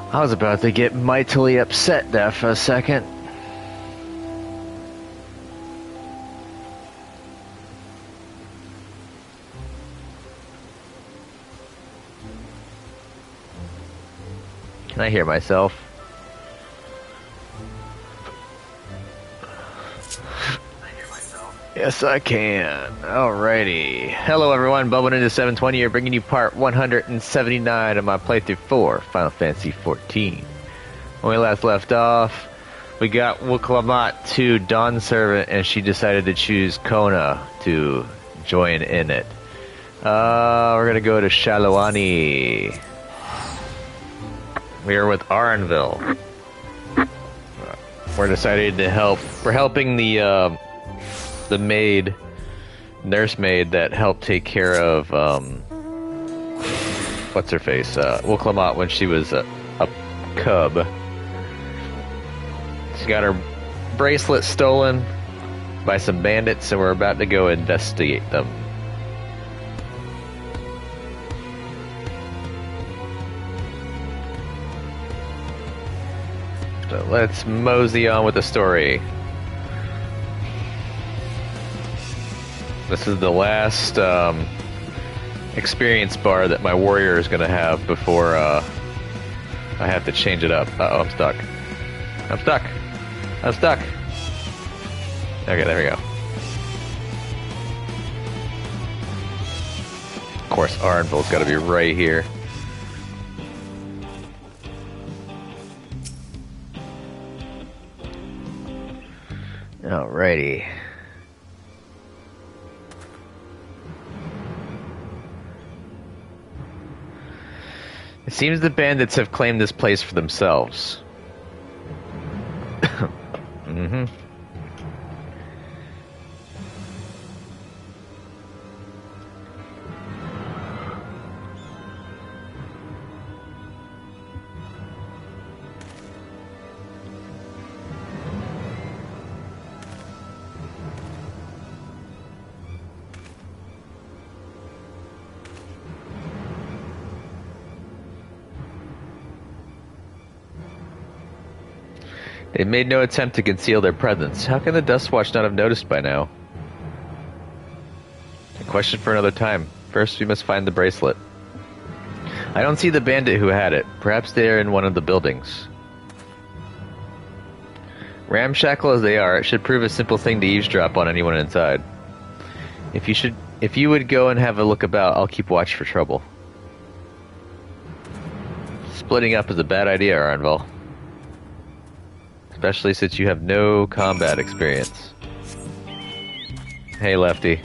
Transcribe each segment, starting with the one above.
I was about to get mightily upset there for a second. Can I hear myself? Yes, I can. Alrighty. Hello, everyone. Bubbling into 720 here, bringing you part 179 of my playthrough 4, Final Fantasy XIV. When we last left off, we got Wuklamat to Dawn Servant, and she decided to choose Kona to join in it. We're gonna go to Shalawani. We are with Aranville. We're decided to help. We're helping the maid, nursemaid that helped take care of, what's her face, Wuklamat when she was a cub. She got her bracelet stolen by some bandits, and we're about to go investigate them. So let's mosey on with the story. This is the last experience bar that my warrior is going to have before I have to change it up. Uh-oh, I'm stuck. I'm stuck. I'm stuck. Okay, there we go. Of course, Aranville's got to be right here. Alrighty. It seems the bandits have claimed this place for themselves. Mm-hmm. They made no attempt to conceal their presence. How can the Dust Watch not have noticed by now? A question for another time. First, we must find the bracelet. I don't see the bandit who had it. Perhaps they are in one of the buildings. Ramshackle as they are, it should prove a simple thing to eavesdrop on anyone inside. If you would go and have a look about, I'll keep watch for trouble. Splitting up is a bad idea, Aranville. Especially since you have no combat experience. Hey, Lefty.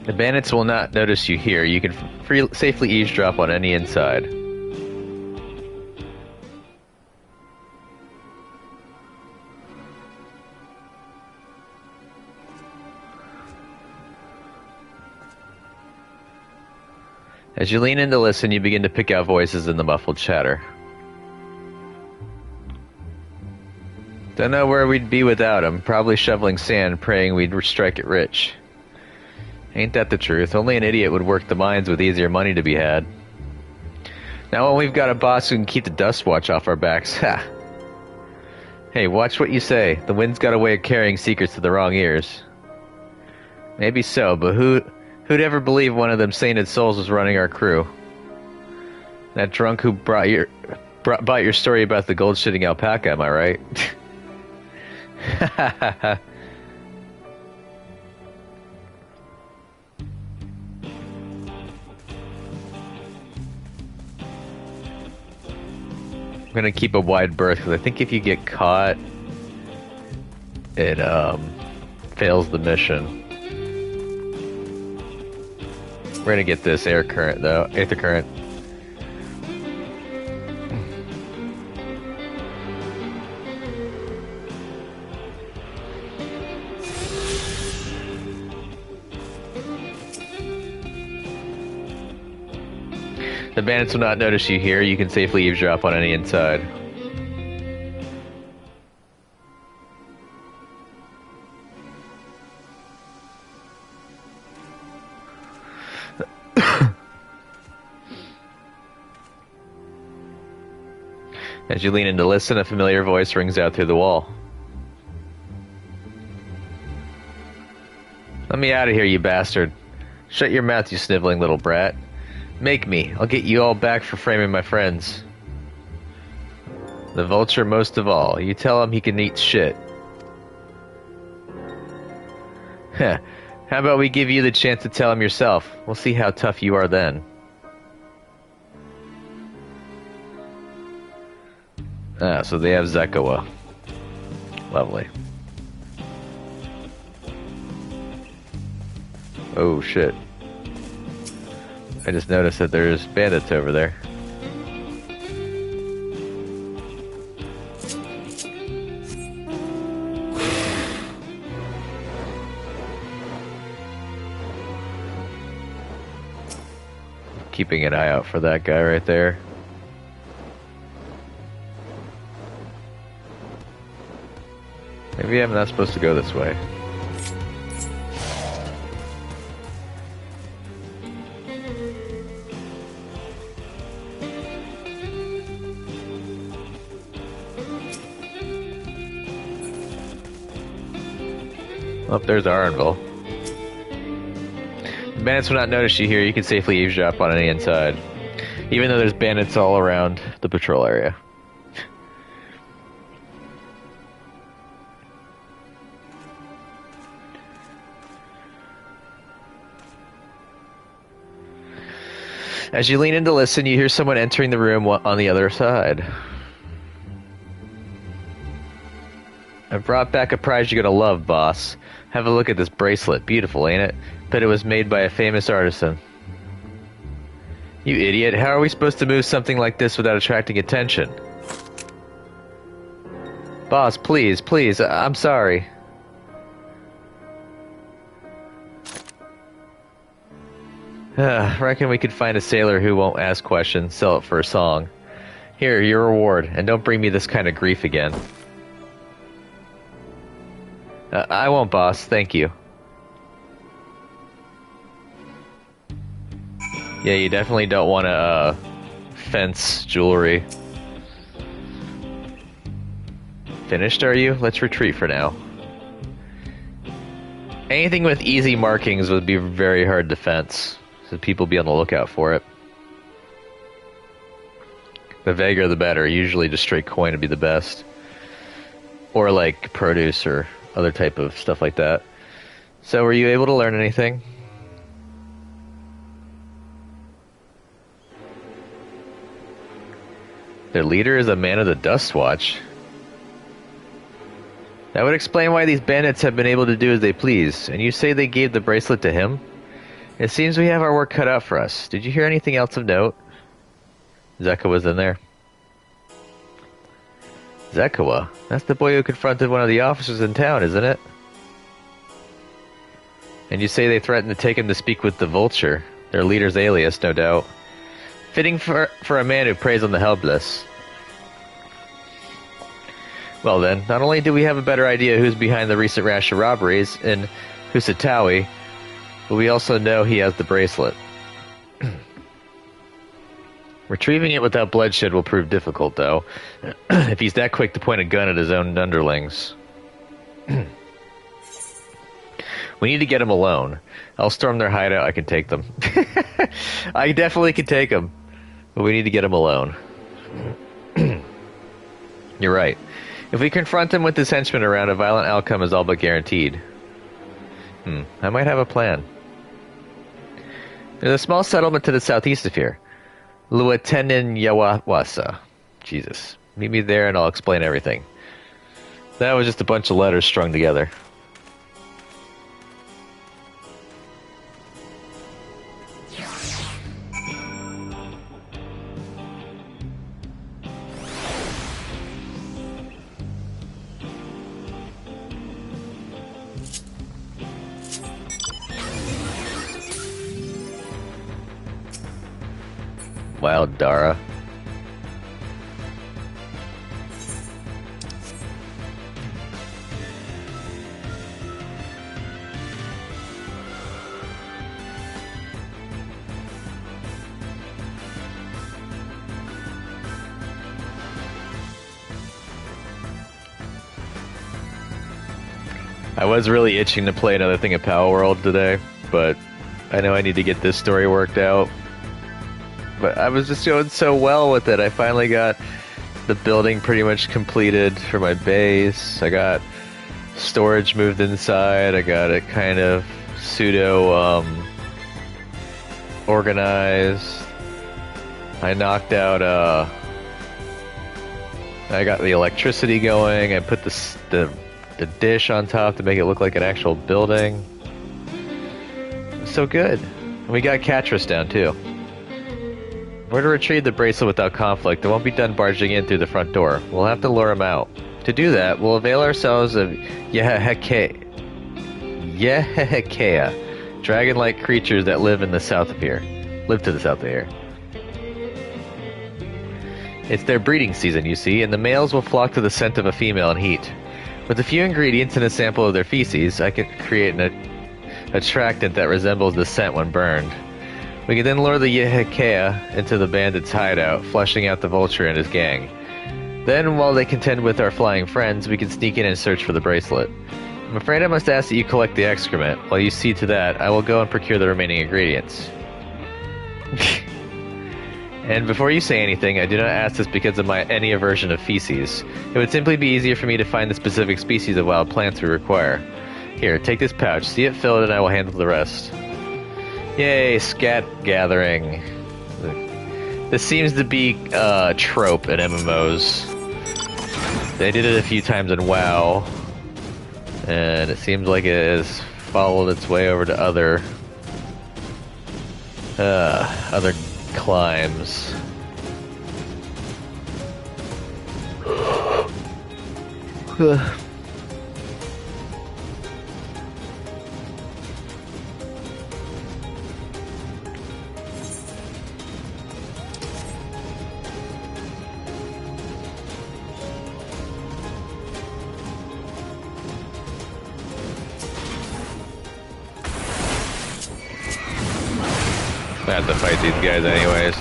The bandits will not notice you here. You can safely eavesdrop on any inside. As you lean in to listen, you begin to pick out voices in the muffled chatter. Don't know where we'd be without him. Probably shoveling sand, praying we'd strike it rich. Ain't that the truth? Only an idiot would work the mines with easier money to be had. Now when we've got a boss who can keep the Dust Watch off our backs, ha! Hey, watch what you say. The wind's got a way of carrying secrets to the wrong ears. Maybe so, but who'd ever believe one of them sainted souls was running our crew? That drunk who brought your story about the gold-shitting alpaca, am I right? Ha ha ha ha. I'm gonna keep a wide berth because I think if you get caught, it fails the mission. We're gonna get this air current though, aether current. The bandits will not notice you here. You can safely eavesdrop on any inside. As you lean in to listen, a familiar voice rings out through the wall. Let me out of here, you bastard. Shut your mouth, you sniveling little brat. Make me. I'll get you all back for framing my friends. The vulture most of all. You tell him he can eat shit. Heh. How about we give you the chance to tell him yourself? We'll see how tough you are then. Ah, so they have Zekawa. Lovely. Oh shit. I just noticed that there's bandits over there. Keeping an eye out for that guy right there. Maybe I'm not supposed to go this way. Oh, there's Arenville. Bandits will not notice you here. You can safely eavesdrop on any inside. Even though there's bandits all around the patrol area. As you lean in to listen, you hear someone entering the room on the other side. I brought back a prize you're gonna love, boss. Have a look at this bracelet. Beautiful, ain't it? Bet it was made by a famous artisan. You idiot. How are we supposed to move something like this without attracting attention? Boss, please, please. I'm sorry. Reckon we could find a sailor who won't ask questions, sell it for a song. Here, your reward, and don't bring me this kind of grief again. I won't, boss. Thank you. Yeah, you definitely don't want to, fence jewelry. Finished, are you? Let's retreat for now. Anything with easy markings would be very hard to fence, so people be on the lookout for it. The vaguer the better. Usually just straight coin would be the best. Or like produce or other type of stuff like that. So were you able to learn anything? Their leader is a man of the Dust Watch. That would explain why these bandits have been able to do as they please. And you say they gave the bracelet to him? It seems we have our work cut out for us. Did you hear anything else of note? Zekawa's in there. Zekawa? That's the boy who confronted one of the officers in town, isn't it? And you say they threatened to take him to speak with the Vulture. Their leader's alias, no doubt. Fitting for a man who preys on the helpless. Well then, not only do we have a better idea who's behind the recent rash of robberies in Husatawi, but we also know he has the bracelet. Retrieving it without bloodshed will prove difficult, though, if he's that quick to point a gun at his own underlings. We need to get him alone. I'll storm their hideout, I can take them. I definitely can take them, but we need to get him alone. You're right. If we confront him with his henchmen around, a violent outcome is all but guaranteed. I might have a plan. There's a small settlement to the southeast of here. Luatenin Yawawasa. Jesus. Meet me there and I'll explain everything. That was just a bunch of letters strung together. Wild Dara. I was really itching to play another thing of Power World today, but I know I need to get this story worked out. But I was just doing so well with it. I finally got the building pretty much completed for my base. I got storage moved inside. I got it kind of pseudo organized. I knocked out I got the electricity going. I put the dish on top to make it look like an actual building. So good. And we got Catris down too. We're to retrieve the bracelet without conflict. It won't be done barging in through the front door. We'll have to lure him out. To do that, we'll avail ourselves of Yehekea, dragon-like creatures that live to the south of here. It's their breeding season, you see, and the males will flock to the scent of a female in heat. With a few ingredients and a sample of their feces, I can create an attractant that resembles the scent when burned. We can then lure the Yehekea into the bandit's hideout, flushing out the vulture and his gang. Then, while they contend with our flying friends, we can sneak in and search for the bracelet. I'm afraid I must ask that you collect the excrement. While you see to that, I will go and procure the remaining ingredients. And before you say anything, I do not ask this because of any aversion of feces. It would simply be easier for me to find the specific species of wild plants we require. Here, take this pouch, see it filled, and I will handle the rest. Yay, scat gathering. This seems to be a trope in MMOs. They did it a few times in WoW, and it seems like it has followed its way over to other climbs. I have to fight these guys anyways.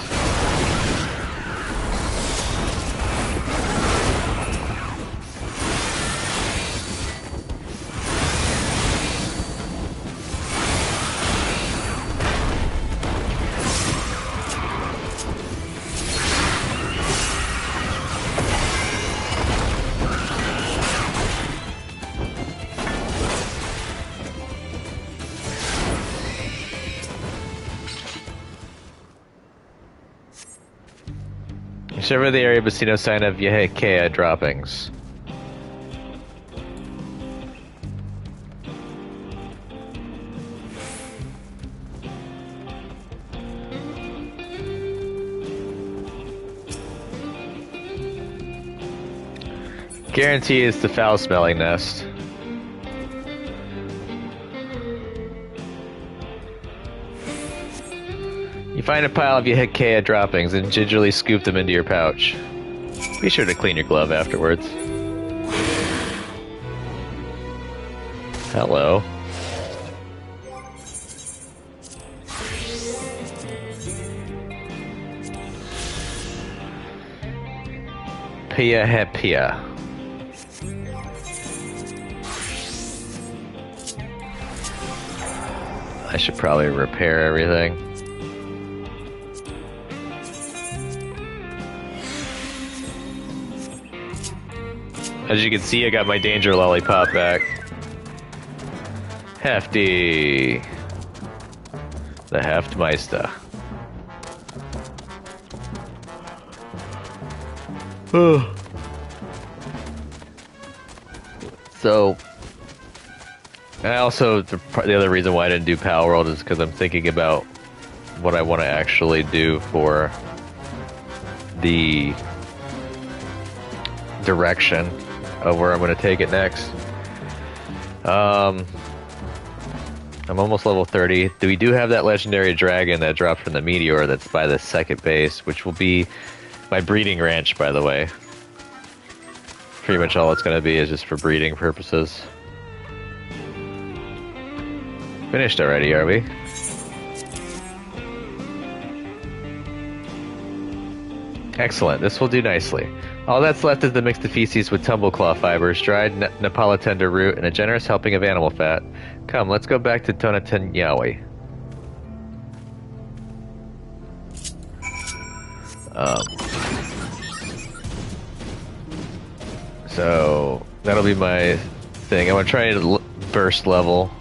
Survey the area but see no sign of Yehekea droppings. Guarantee it's the foul-smelling nest. You find a pile of Yehekea droppings and gingerly scoop them into your pouch. Be sure to clean your glove afterwards. Hello. Pia. I should probably repair everything. As you can see, I got my danger lollipop back. Hefty. The Heftmeister. So, I also, the other reason why I didn't do Power World is because I'm thinking about what I want to actually do for the direction of where I'm going to take it next. I'm almost level 30. We do have that legendary dragon that dropped from the meteor that's by the second base, which will be my breeding ranch, by the way. Pretty much all it's going to be is just for breeding purposes. Finished already, are we? Excellent, this will do nicely. All that's left is to mix the feces with tumbleclaw fibers, dried Napolitender root, and a generous helping of animal fat. Come, let's go back to Tonatanyawi. So that'll be my thing. I'm gonna try to burst level.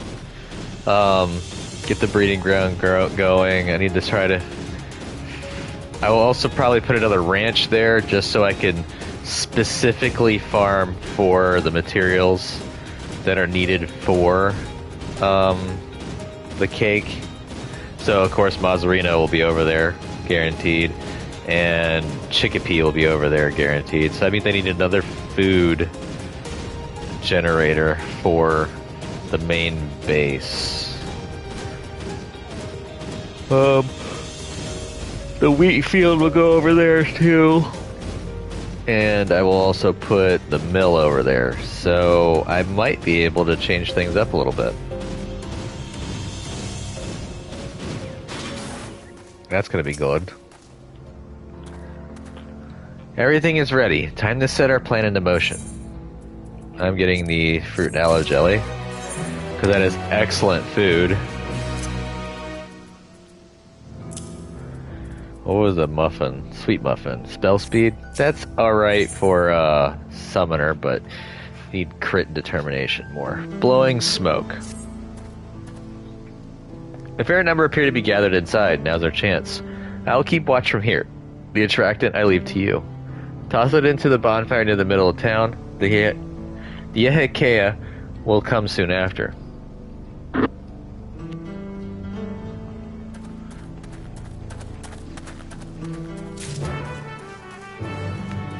Get the breeding ground going. I need to try to... I will also probably put another ranch there just so I can specifically farm for the materials that are needed for the cake. So of course Mazzarino will be over there, guaranteed, and Chickpea will be over there, guaranteed. So that means I need another food generator for the main base. The wheat field will go over there too. And I will also put the mill over there. So I might be able to change things up a little bit. That's going to be good. Everything is ready. Time to set our plan into motion. I'm getting the fruit and aloe jelly, because that is excellent food. What was a muffin? Sweet muffin. Spell speed? That's alright for summoner, but need crit and determination more. Blowing smoke. A fair number appear to be gathered inside. Now's our chance. I will keep watch from here. The attractant I leave to you. Toss it into the bonfire near the middle of town. The Yehekea will come soon after.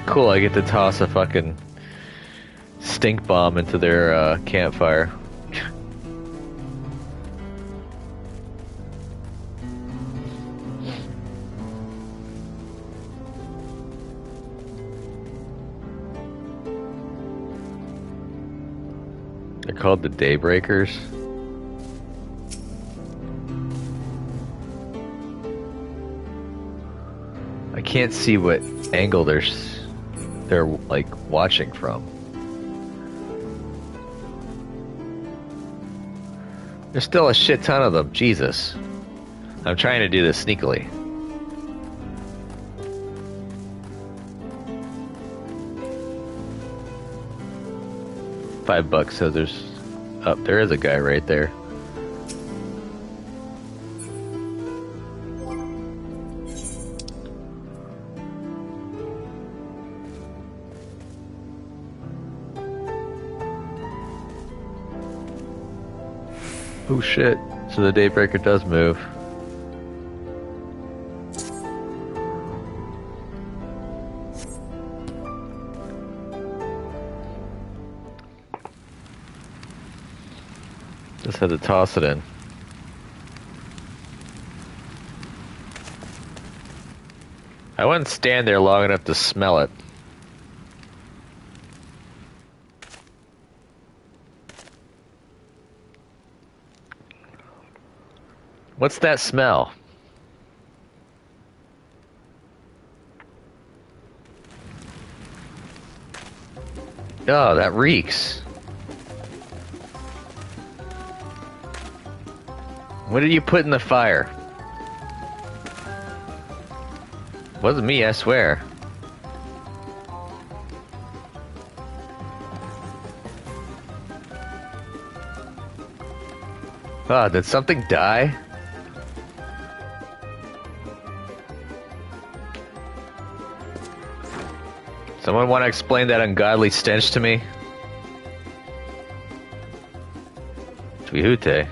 Cool, I get to toss a fucking stink bomb into their campfire. They're called the Daybreakers. I can't see what angle they're like watching from. There's still a shit ton of them. Jesus. I'm trying to do this sneakily. $5, so there's... Oh, there is a guy right there. Oh shit, so the Daybreaker does move. Just had to toss it in. I wouldn't stand there long enough to smell it. What's that smell? Oh, that reeks. What did you put in the fire? Wasn't me, I swear. Oh, did something die? Someone want to explain that ungodly stench to me? Twihute.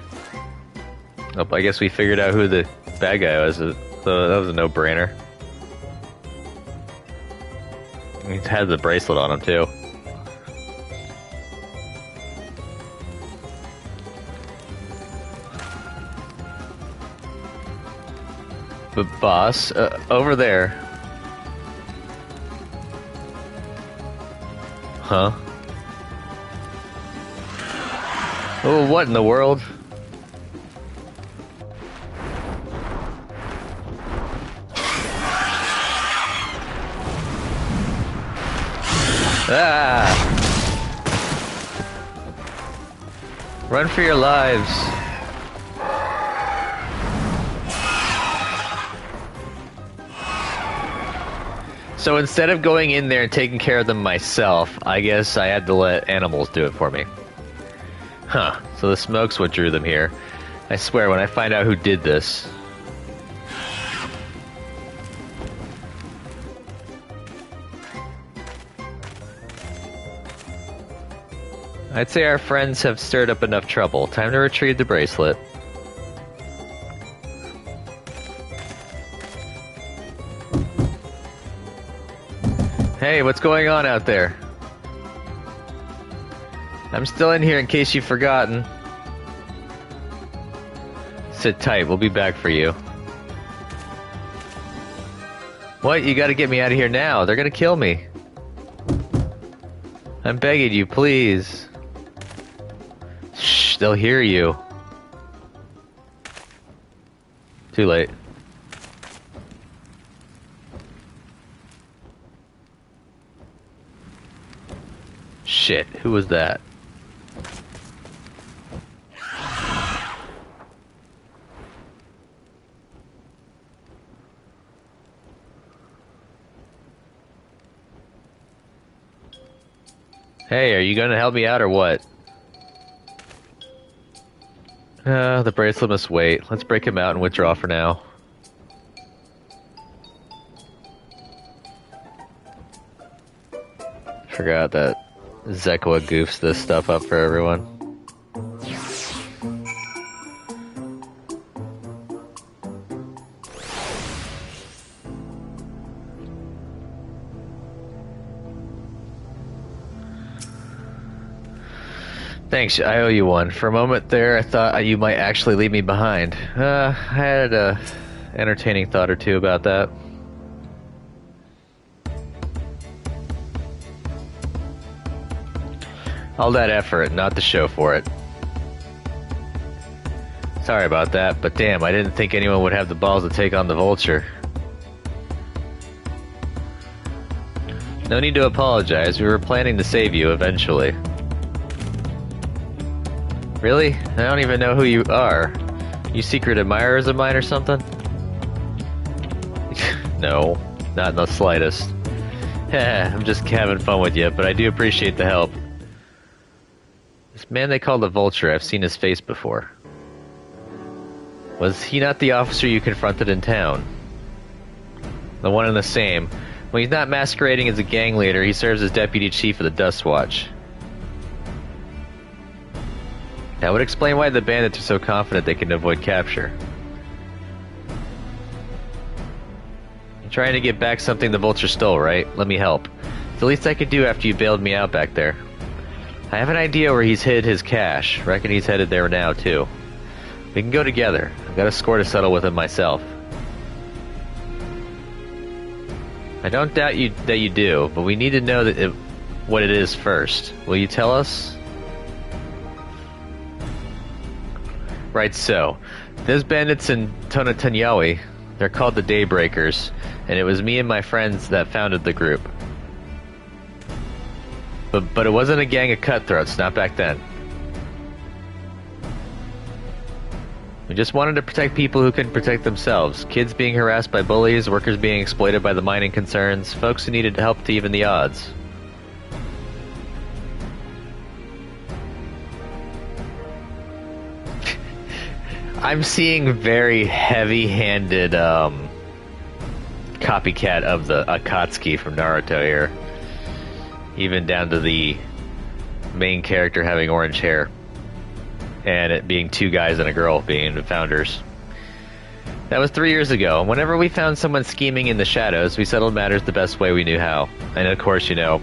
Oh, I guess we figured out who the bad guy was, so that was a no-brainer. He had the bracelet on him, too. But boss, over there. Huh? Oh, what in the world? Ah! Run for your lives. So instead of going in there and taking care of them myself, I guess I had to let animals do it for me. Huh, so the smoke's what drew them here. I swear, when I find out who did this... I'd say our friends have stirred up enough trouble. Time to retrieve the bracelet. Hey, what's going on out there? I'm still in here in case you've forgotten. Sit tight, we'll be back for you. What? You gotta get me out of here now. They're gonna kill me. I'm begging you, please. Shh, they'll hear you. Too late. Shit, who was that? Hey, are you gonna help me out or what? The bracelet must wait. Let's break him out and withdraw for now. Forgot that Zekwa goofs this stuff up for everyone. Thanks, I owe you one. For a moment there, I thought you might actually leave me behind. I had a entertaining thought or two about that. All that effort, not the show for it. Sorry about that, but damn, I didn't think anyone would have the balls to take on the Vulture. No need to apologize, we were planning to save you eventually. Really? I don't even know who you are. You secret admirers of mine or something? No, not in the slightest. I'm just having fun with you, but I do appreciate the help. This man they call the Vulture, I've seen his face before. Was he not the officer you confronted in town? The one and the same. When he's not masquerading as a gang leader, he serves as deputy chief of the Dust Watch. That would explain why the bandits are so confident they can avoid capture. You're trying to get back something the Vulture stole, right? Let me help. It's the least I could do after you bailed me out back there. I have an idea where he's hid his cash. Reckon he's headed there now, too. We can go together. I've got a score to settle with him myself. I don't doubt that you do, but we need to know what it is first. Will you tell us? Right so. Those bandits in Tonatanyawi, they're called the Daybreakers, and it was me and my friends that founded the group. But it wasn't a gang of cutthroats, not back then. We just wanted to protect people who couldn't protect themselves. Kids being harassed by bullies, workers being exploited by the mining concerns, folks who needed help to even the odds. I'm seeing very heavy-handed copycat of the Akatsuki from Naruto here. Even down to the main character having orange hair. And it being two guys and a girl being the founders. That was 3 years ago, and whenever we found someone scheming in the shadows, we settled matters the best way we knew how. And of course, you know,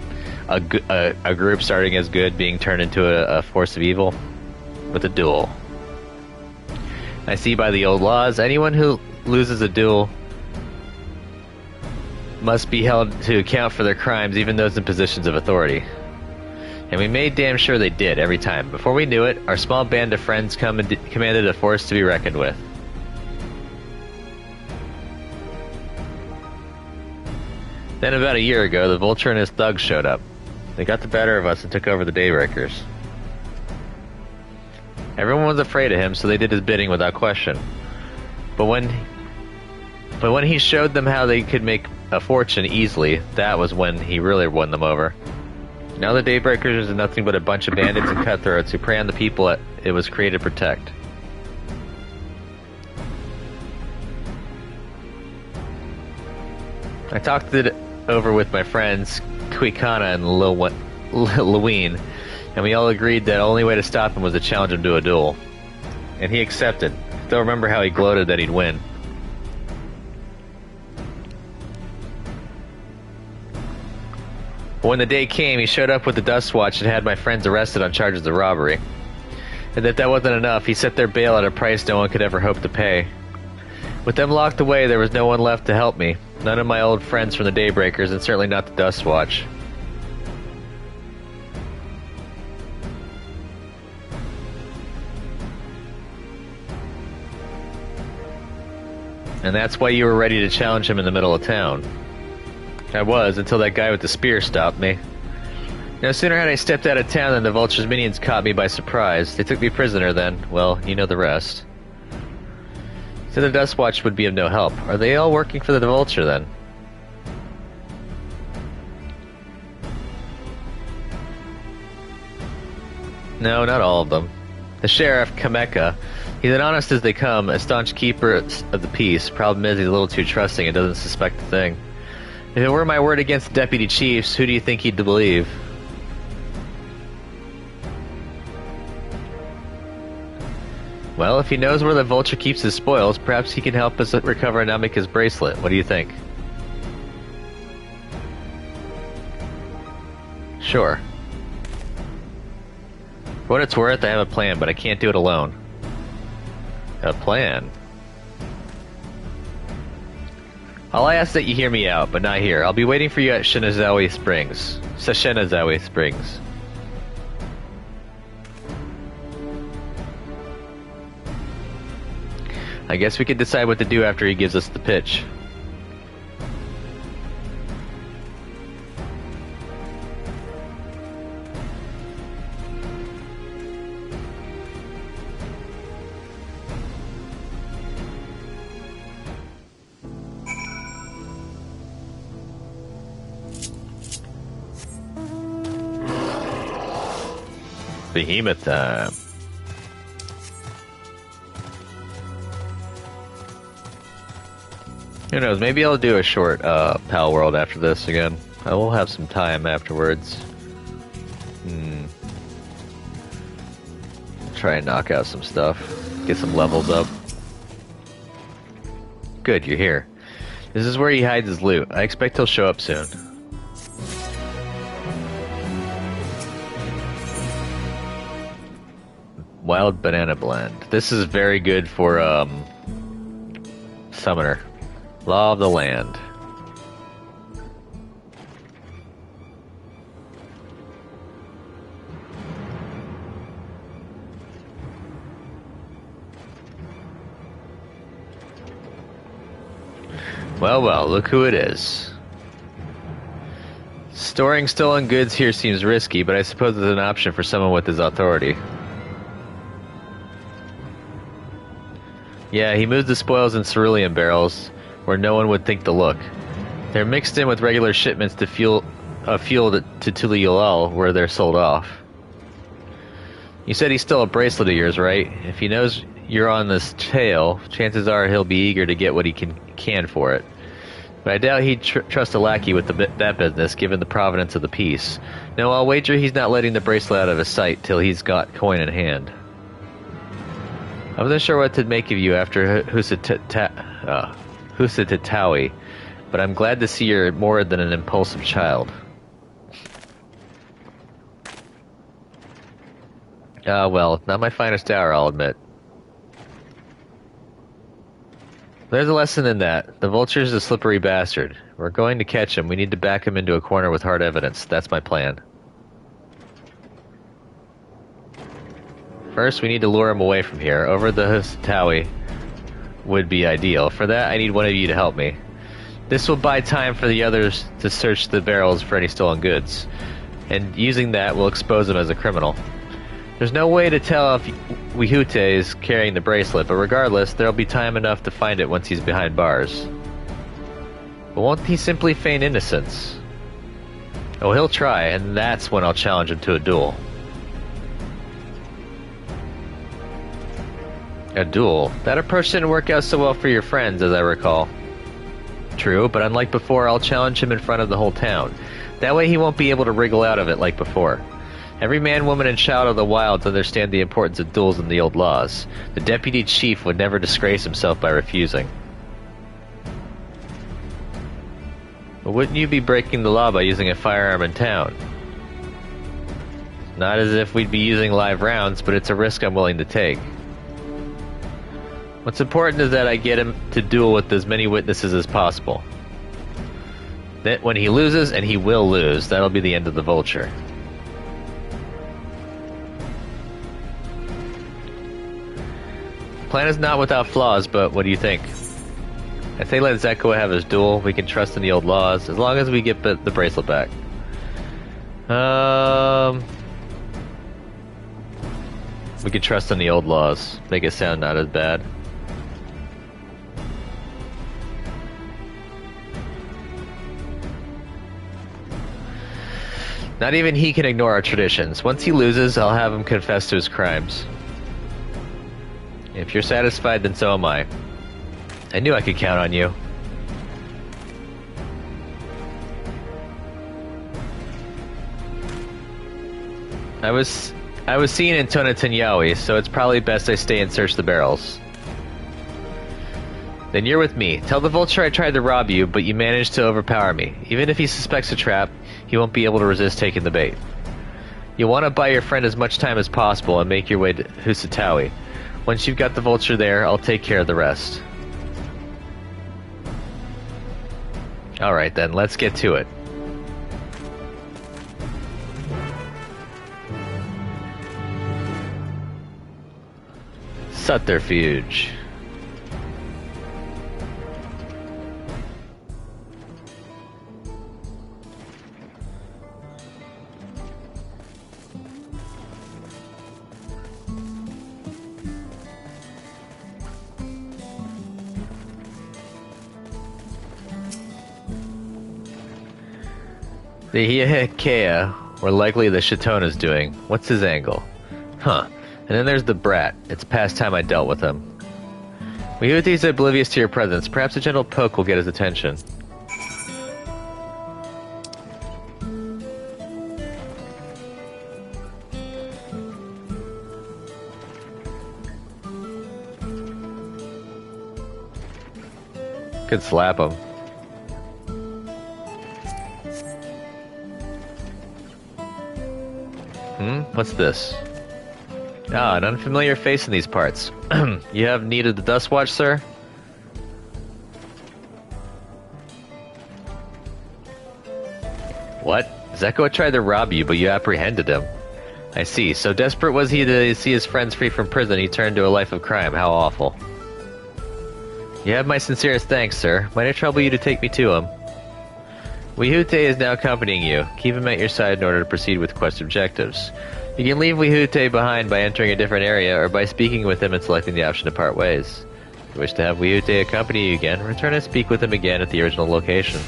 a group starting as good being turned into a force of evil with a duel. I see by the old laws, anyone who loses a duel must be held to account for their crimes, even those in positions of authority. And we made damn sure they did, every time. Before we knew it, our small band of friends commanded a force to be reckoned with. Then about a year ago, the Vulture and his thugs showed up. They got the better of us and took over the Daybreakers. Everyone was afraid of him, so they did his bidding without question. But when he showed them how they could make a fortune easily, that was when he really won them over. Now the Daybreakers is nothing but a bunch of bandits and cutthroats who prey on the people it was created to protect. I talked it over with my friends Kuikana and Leween, and we all agreed that the only way to stop him was to challenge him to a duel. And he accepted. Still remember how he gloated that he'd win. But when the day came, he showed up with the Dust Watch and had my friends arrested on charges of robbery. And that wasn't enough, he set their bail at a price no one could ever hope to pay. With them locked away, there was no one left to help me. None of my old friends from the Daybreakers, and certainly not the Dust Watch. And that's why you were ready to challenge him in the middle of town. I was, until that guy with the spear stopped me. No sooner had I stepped out of town than the Vulture's minions caught me by surprise. They took me prisoner then. Well, you know the rest. So the Dust Watch would be of no help. Are they all working for the Vulture then? No, not all of them. The Sheriff, Kameka, he's as honest as they come, a staunch keeper of the peace. Problem is, he's a little too trusting and doesn't suspect a thing. If it were my word against the deputy chiefs, who do you think he'd believe? Well, if he knows where the Vulture keeps his spoils, perhaps he can help us recover Namika's bracelet. What do you think? Sure. For what it's worth, I have a plan, but I can't do it alone. A plan? I'll ask that you hear me out, but not here. I'll be waiting for you at Shinazawa Springs. Shinazawa Springs. I guess we can decide what to do after he gives us the pitch. Behemoth time. Who knows, maybe I'll do a short Pal World after this again. I will have some time afterwards. Try and knock out some stuff. Get some levels up. Good, you're here. This is where he hides his loot. I expect he'll show up soon. Wild Banana Blend. This is very good for Summoner. Law of the Land. Well, well, look who it is. Storing stolen goods here seems risky, but I suppose it's an option for someone with his authority. Yeah, he moves the spoils in cerulean barrels, where no one would think to look. They're mixed in with regular shipments to fuel to Tuliulal, where they're sold off. You said he stole a bracelet of yours, right? If he knows you're on this trail, chances are he'll be eager to get what he can for it. But I doubt he'd trust a lackey with that business, given the provenance of the piece. No, I'll wager he's not letting the bracelet out of his sight till he's got coin in hand. I wasn't sure what to make of you after Husatatawi, but I'm glad to see you're more than an impulsive child. Well, not my finest hour, I'll admit. There's a lesson in that. The Vulture's a slippery bastard. We're going to catch him. We need to back him into a corner with hard evidence. That's my plan. First, we need to lure him away from here. Over the Husatawi would be ideal. For that, I need one of you to help me. This will buy time for the others to search the barrels for any stolen goods. and using that will expose him as a criminal. There's no way to tell if Wihute is carrying the bracelet, but regardless, there'll be time enough to find it once he's behind bars. But won't he simply feign innocence? Oh, he'll try, and that's when I'll challenge him to a duel. A duel? That approach didn't work out so well for your friends, as I recall. True, but unlike before, I'll challenge him in front of the whole town. That way he won't be able to wriggle out of it like before. Every man, woman, and child of the wilds understand the importance of duels in the old laws. The deputy chief would never disgrace himself by refusing. But wouldn't you be breaking the law by using a firearm in town? Not as if we'd be using live rounds, but it's a risk I'm willing to take. What's important is that I get him to duel with as many witnesses as possible. That when he loses, and he will lose, that'll be the end of the vulture. Plan is not without flaws, but what do you think? I say let Zeko have his duel. We can trust in the old laws, as long as we get the bracelet back. We can trust in the old laws. Make it sound not as bad. Not even he can ignore our traditions. Once he loses, I'll have him confess to his crimes. If you're satisfied, then so am I. I knew I could count on you. I was seen in Tonatanyawi, so it's probably best I stay and search the barrels. Then you're with me. Tell the vulture I tried to rob you, but you managed to overpower me. Even if he suspects a trap, he won't be able to resist taking the bait. You'll want to buy your friend as much time as possible and make your way to Husatawi. Once you've got the vulture there, I'll take care of the rest. Alright then, let's get to it. Subterfuge. The Hiehekea, or likely the Shitona's doing. What's his angle? Huh. And then there's the brat. It's past time I dealt with him. Wihuti's oblivious to your presence. Perhaps a gentle poke will get his attention. Could slap him. What's this? Ah, an unfamiliar face in these parts. You have need of the Dust Watch, sir? What? Zeko tried to rob you, but you apprehended him. I see. So desperate was he to see his friends free from prison, he turned to a life of crime. How awful. You have my sincerest thanks, sir. Might I trouble you to take me to him? Wihute is now accompanying you. Keep him at your side in order to proceed with quest objectives. You can leave Wihute behind by entering a different area or by speaking with him and selecting the option to part ways. If you wish to have Wihute accompany you again, return and speak with him again at the original location.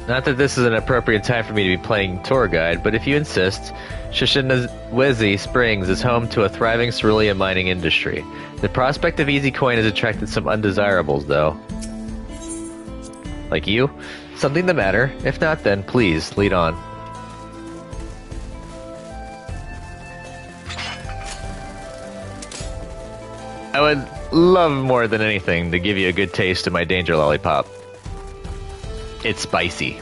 Not that this is an appropriate time for me to be playing tour guide, but if you insist, Shishinawezi Springs is home to a thriving cerulean mining industry. The prospect of easy coin has attracted some undesirables, though. Like you? Something the matter? If not, then please, lead on. I would love more than anything to give you a good taste of my danger lollipop. It's spicy.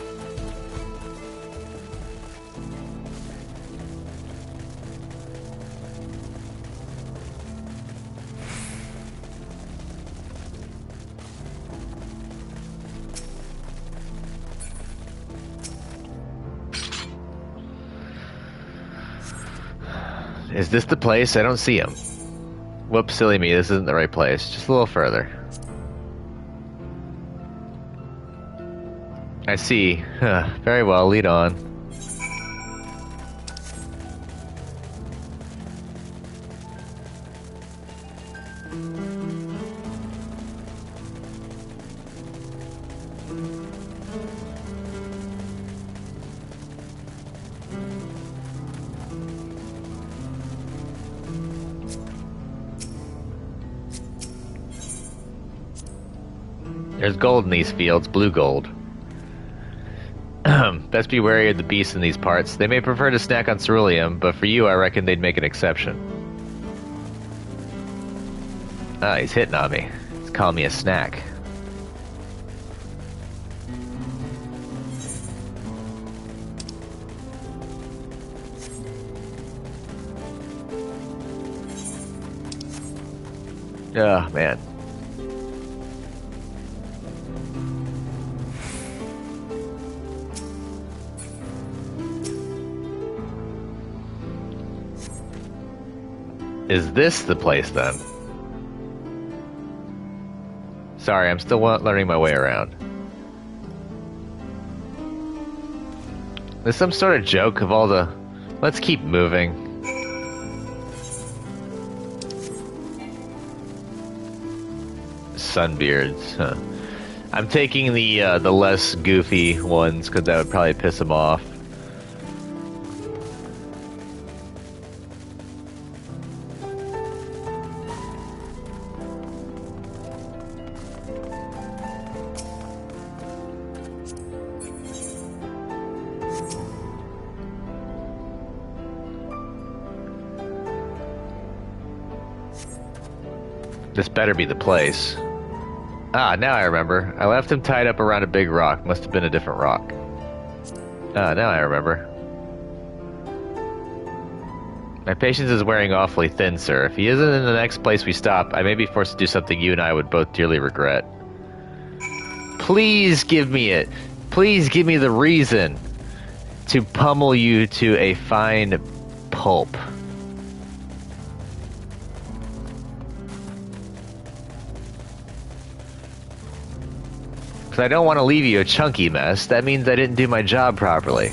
Is this the place? I don't see him. Whoops, silly me. This isn't the right place. Just a little further. I see. Huh. Very well, lead on. There's gold in these fields, blue gold. Best be wary of the beasts in these parts. They may prefer to snack on ceruleum, but for you I reckon they'd make an exception. Ah, he's hitting on me. He's calling me a snack. Oh, man. Is this the place, then? Sorry, I'm still learning my way around. There's some sort of joke of all the... Let's keep moving. Sunbeards, huh. I'm taking the less goofy ones, because that would probably piss them off. This better be the place. Ah, now I remember. I left him tied up around a big rock. Must have been a different rock. Ah, now I remember. My patience is wearing awfully thin, sir. If he isn't in the next place we stop, I may be forced to do something you and I would both dearly regret. Please give me it. Please give me the reason to pummel you to a fine pulp. I don't want to leave you a chunky mess. That means I didn't do my job properly.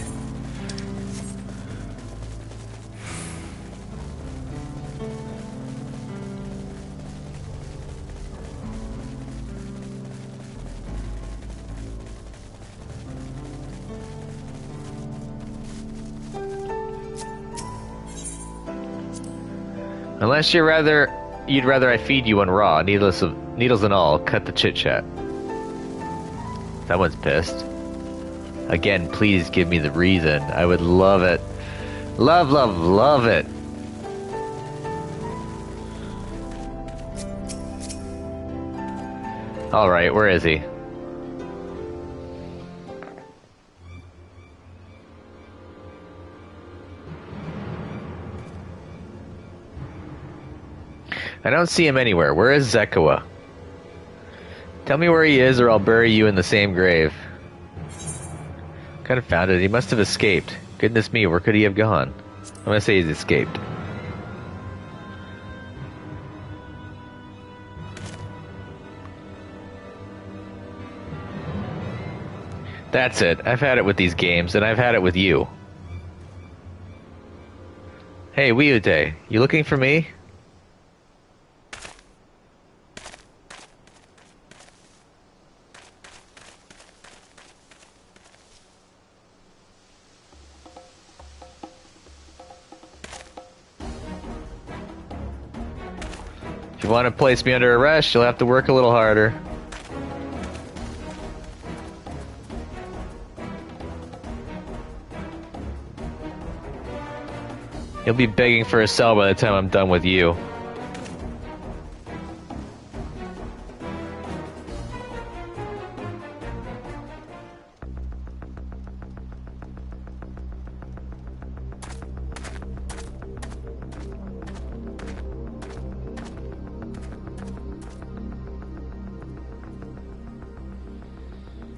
Unless you'd rather I feed you one raw, needles and all, cut the chit-chat. Someone's pissed. Again, please give me the reason. I would love it. Love, love, love it. Alright, where is he? I don't see him anywhere. Where is Zekawa? Tell me where he is or I'll bury you in the same grave. Confounded, he must have escaped. Goodness me, where could he have gone? I'm gonna say he's escaped. That's it. I've had it with these games, and I've had it with you. Hey, Wiyute, you looking for me? If you want to place me under arrest, you'll have to work a little harder. You'll be begging for a cell by the time I'm done with you.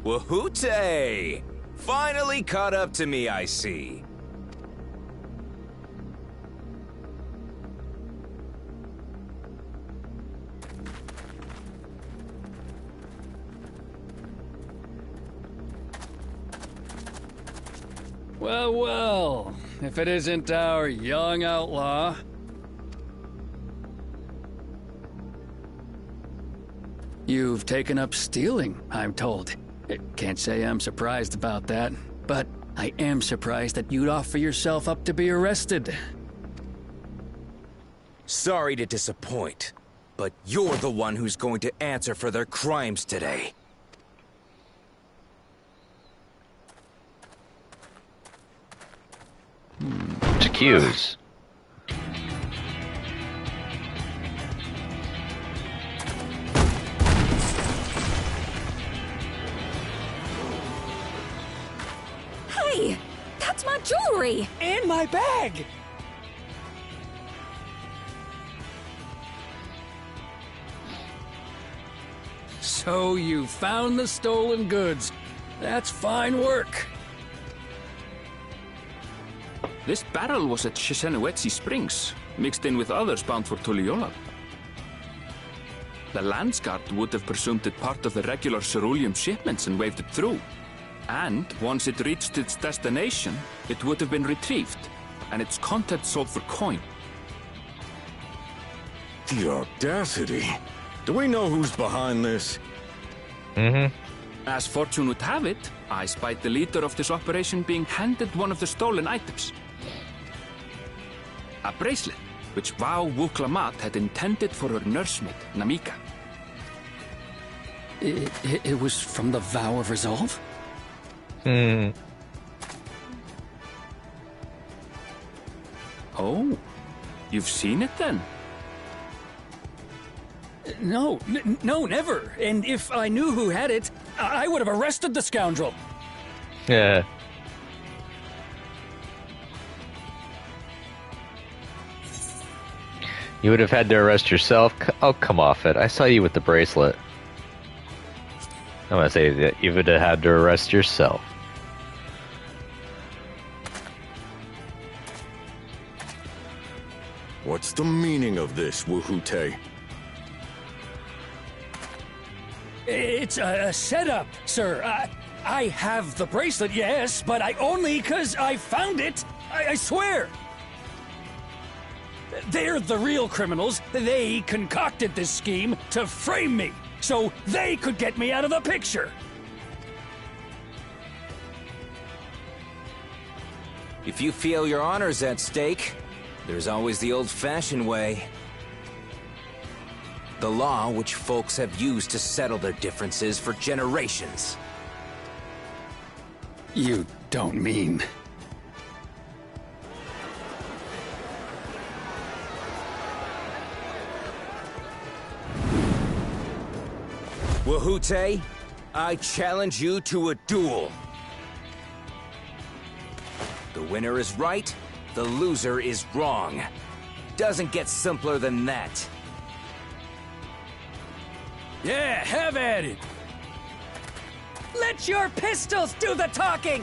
Wahoote! Finally caught up to me, I see. Well, well. If it isn't our young outlaw. You've taken up stealing, I'm told. Can't say I'm surprised about that, but I am surprised that you'd offer yourself up to be arrested. Sorry to disappoint, but you're the one who's going to answer for their crimes today. To accuse. Hey! That's my jewelry! And my bag! So you found the stolen goods. That's fine work. This barrel was at Shishanuetsi Springs, mixed in with others bound for Tuliyola. The Landsguard would have presumed it part of the regular ceruleum shipments and waved it through. And once it reached its destination, it would have been retrieved, and its contents sold for coin. The audacity. Do we know who's behind this? As fortune would have it, I spied the leader of this operation being handed one of the stolen items. A bracelet, which Vau Wuklamat had intended for her nursemaid, Namika. It was from the Vow of Resolve? Oh, you've seen it then? No, no, never. And if I knew who had it, I would have arrested the scoundrel. Yeah. You would have had to arrest yourself? Oh, come off it. I saw you with the bracelet. I'm gonna say that you would have had to arrest yourself. What's the meaning of this, Wuhute? It's a setup, sir. I have the bracelet, yes, but I only 'cause I found it. I swear. They're the real criminals. They concocted this scheme to frame me, so they could get me out of the picture. If you feel your honor's at stake, there's always the old-fashioned way. The law which folks have used to settle their differences for generations. You don't mean... Wuhute, I challenge you to a duel. The winner is right, the loser is wrong. Doesn't get simpler than that. Yeah, have at it. Let your pistols do the talking!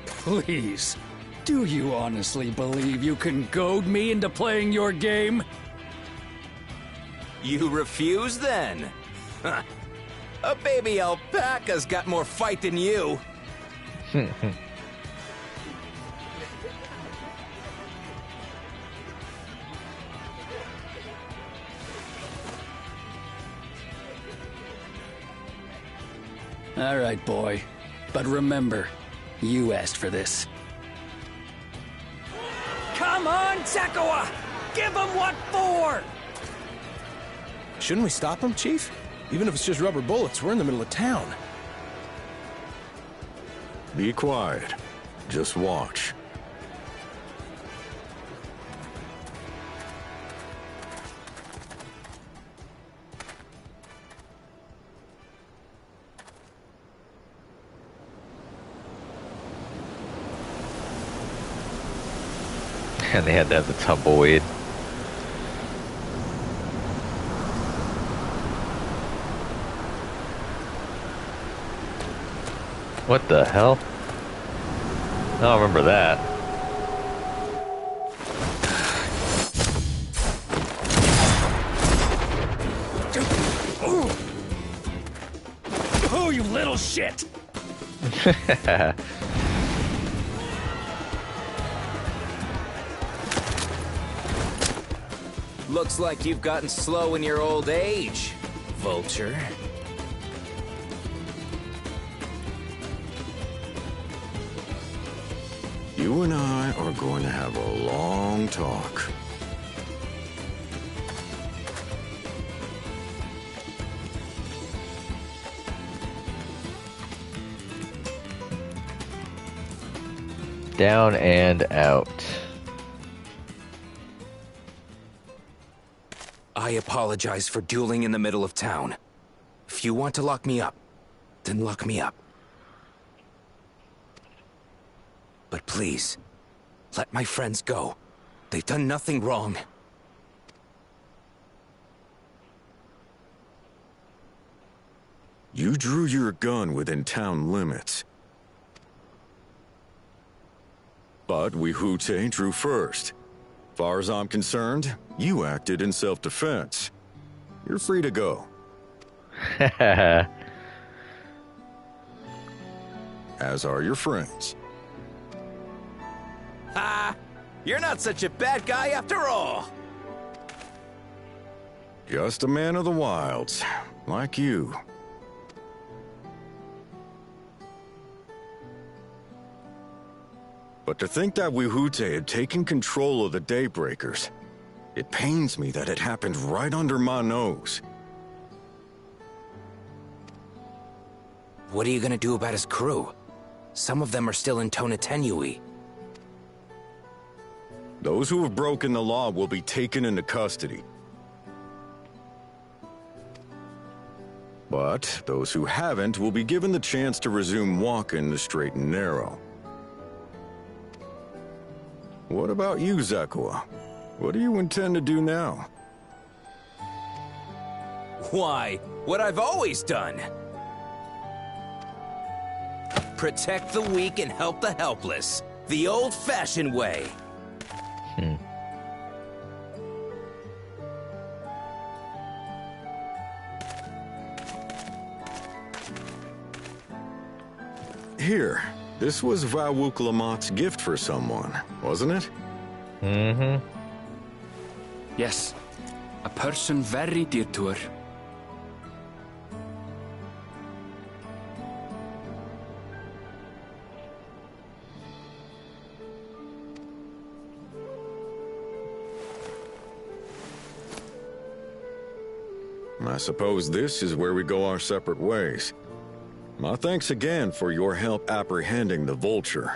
Please, do you honestly believe you can goad me into playing your game? You refuse then? Huh. A baby alpaca's got more fight than you. All right, boy. But remember, you asked for this. Come on, Zakawa! Give him what for! Shouldn't we stop him, Chief? Even if it's just rubber bullets, we're in the middle of town. Be quiet. Just watch. And they had to have the tumbleweed. What the hell? I don't remember that. Oh, you little shit! Looks like you've gotten slow in your old age, Vulture. You and I are going to have a long talk. Down and out. I apologize for dueling in the middle of town. If you want to lock me up, then lock me up. But please, let my friends go. They've done nothing wrong. You drew your gun within town limits. But Wihute drew first. Far as I'm concerned, you acted in self-defense. You're free to go. As are your friends. Ha! You're not such a bad guy after all! Just a man of the wilds, like you. But to think that Wihute had taken control of the Daybreakers, it pains me that it happened right under my nose. What are you gonna do about his crew? Some of them are still in Tonatenui. Those who have broken the law will be taken into custody. But those who haven't will be given the chance to resume walking the straight and narrow. What about you, Zakua? What do you intend to do now? Why, what I've always done! Protect the weak and help the helpless. The old-fashioned way. Here, this was Vawuk Lamott's gift for someone, wasn't it? Mm-hmm. Yes, a person very dear to her. I suppose this is where we go our separate ways. My thanks again for your help apprehending the Vulture.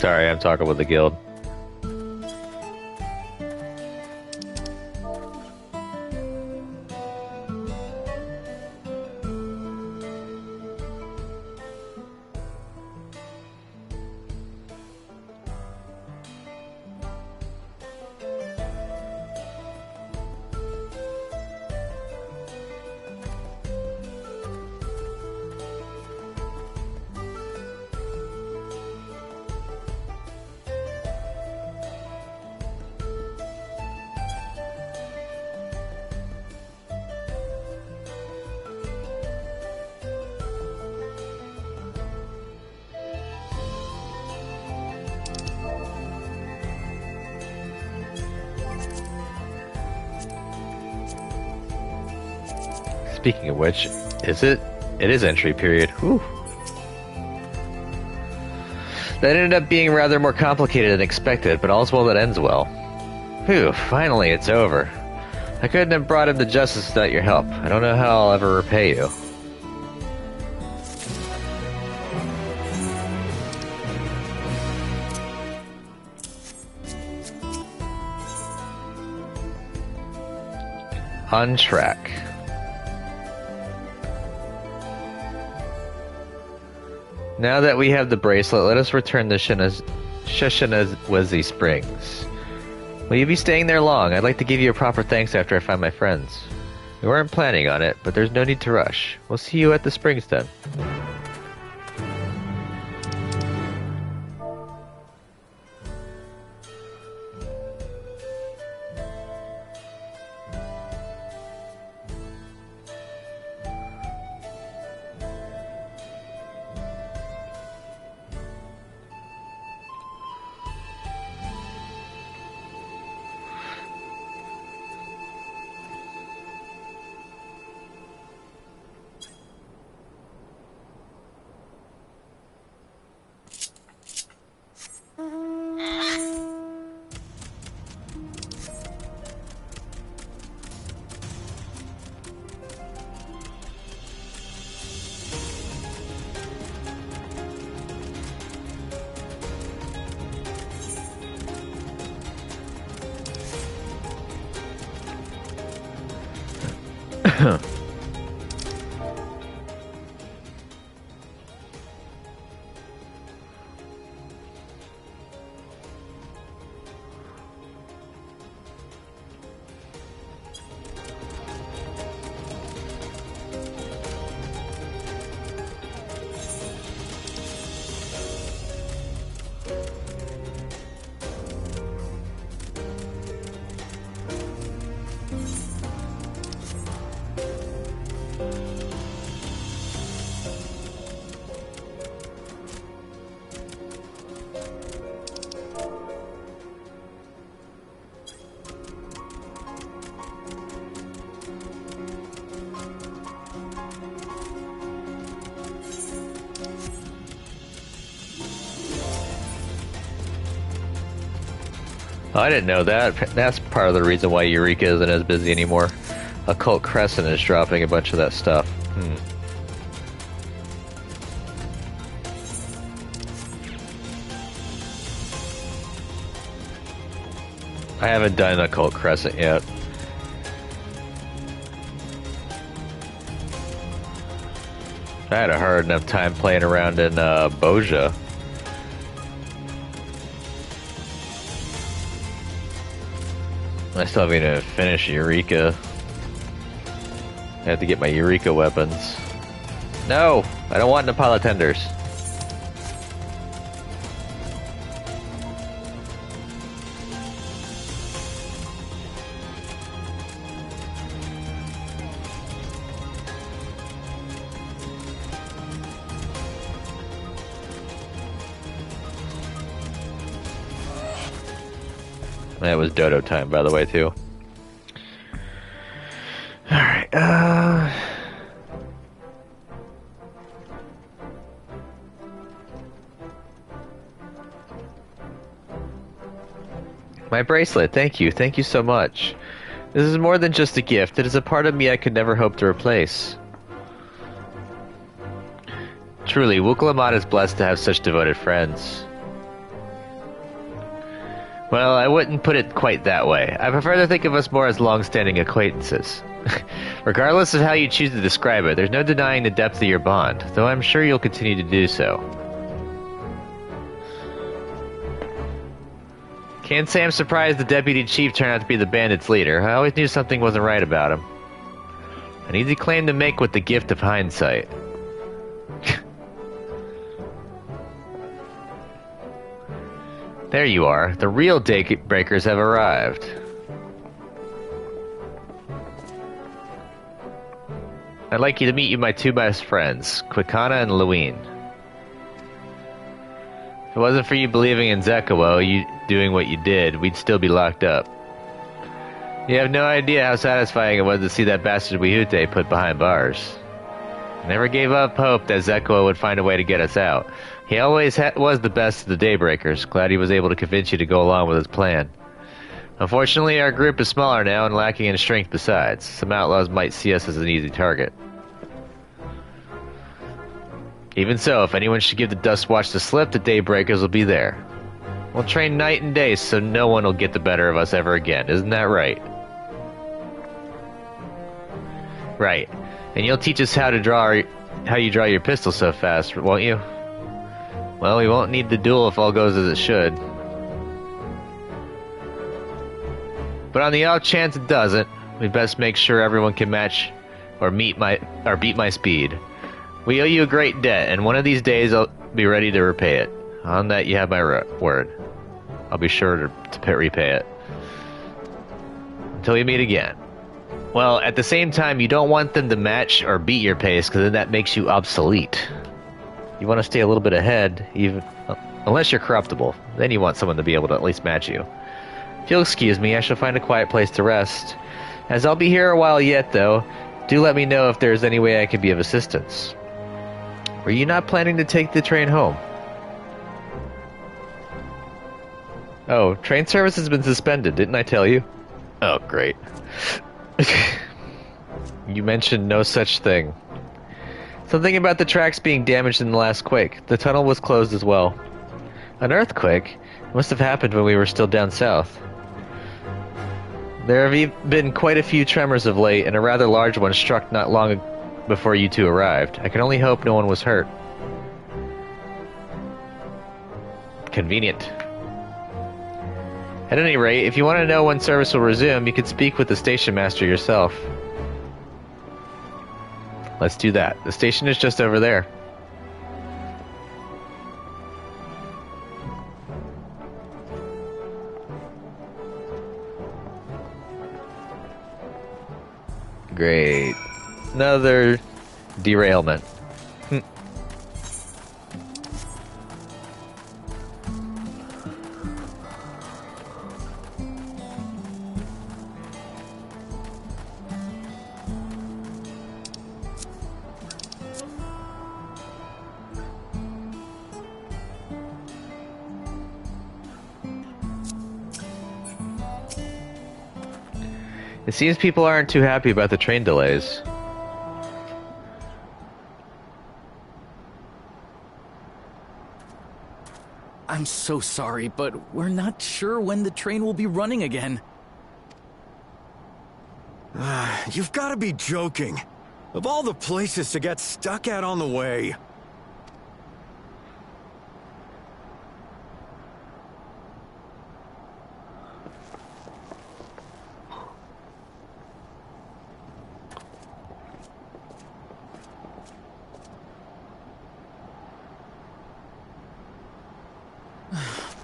Sorry, I'm talking with the guild. Speaking of which, is it? It is entry period. Whew. That ended up being rather more complicated than expected, but all's well that ends well. Phew, finally it's over. I couldn't have brought him to justice without your help. I don't know how I'll ever repay you. On track. Now that we have the bracelet, let us return to Shishinawazi Springs. Will you be staying there long? I'd like to give you a proper thanks after I find my friends. We weren't planning on it, but there's no need to rush. We'll see you at the springs then. Oh, I didn't know that. That's part of the reason why Eureka isn't as busy anymore. Occult Crescent is dropping a bunch of that stuff. I haven't done Occult Crescent yet. I had a hard enough time playing around in Boja. I still haven't even finished Eureka. I have to get my Eureka weapons. No! I don't want Napala tenders. That was dodo time, by the way, too. Alright, my bracelet, thank you so much. This is more than just a gift, it is a part of me I could never hope to replace. Truly, Wukalamat is blessed to have such devoted friends. Well, I wouldn't put it quite that way. I prefer to think of us more as long-standing acquaintances. Regardless of how you choose to describe it, there's no denying the depth of your bond, though I'm sure you'll continue to do so. Can't say I'm surprised the deputy chief turned out to be the bandits' leader. I always knew something wasn't right about him. An easy claim to make with the gift of hindsight. There you are. The real Daybreakers have arrived. I'd like you to meet my two best friends, Quicana and Luween. If it wasn't for you believing in Zekuo, you doing what you did, we'd still be locked up. You have no idea how satisfying it was to see that bastard Wihute put behind bars. I never gave up hope that Zekuo would find a way to get us out. He always was the best of the Daybreakers. Glad he was able to convince you to go along with his plan. Unfortunately, our group is smaller now and lacking in strength besides. Some outlaws might see us as an easy target. Even so, if anyone should give the Dust Watch the slip, the Daybreakers will be there. We'll train night and day so no one will get the better of us ever again. Isn't that right? Right. And you'll teach us how you draw your pistol so fast, won't you? Well, we won't need the duel if all goes as it should. But on the off chance it doesn't, we best make sure everyone can match or beat my speed. We owe you a great debt, and one of these days I'll be ready to repay it. On that, you have my word. I'll be sure to repay it. Until we meet again. Well, at the same time, you don't want them to match or beat your pace, because then that makes you obsolete. You want to stay a little bit ahead, even unless you're corruptible. Then you want someone to be able to at least match you. If you'll excuse me, I shall find a quiet place to rest. As I'll be here a while yet, though, do let me know if there's any way I can be of assistance. Were you not planning to take the train home? Oh, train service has been suspended, didn't I tell you? Oh, great. You mentioned no such thing. Something about the tracks being damaged in the last quake. The tunnel was closed as well. An earthquake? It must have happened when we were still down south. There have been quite a few tremors of late, and a rather large one struck not long before you two arrived. I can only hope no one was hurt. Convenient. At any rate, if you want to know when service will resume, you can speak with the station master yourself. Let's do that. The station is just over there. Great. Another derailment. It seems people aren't too happy about the train delays. I'm so sorry, but we're not sure when the train will be running again. You've got to be joking. Of all the places to get stuck at on the way.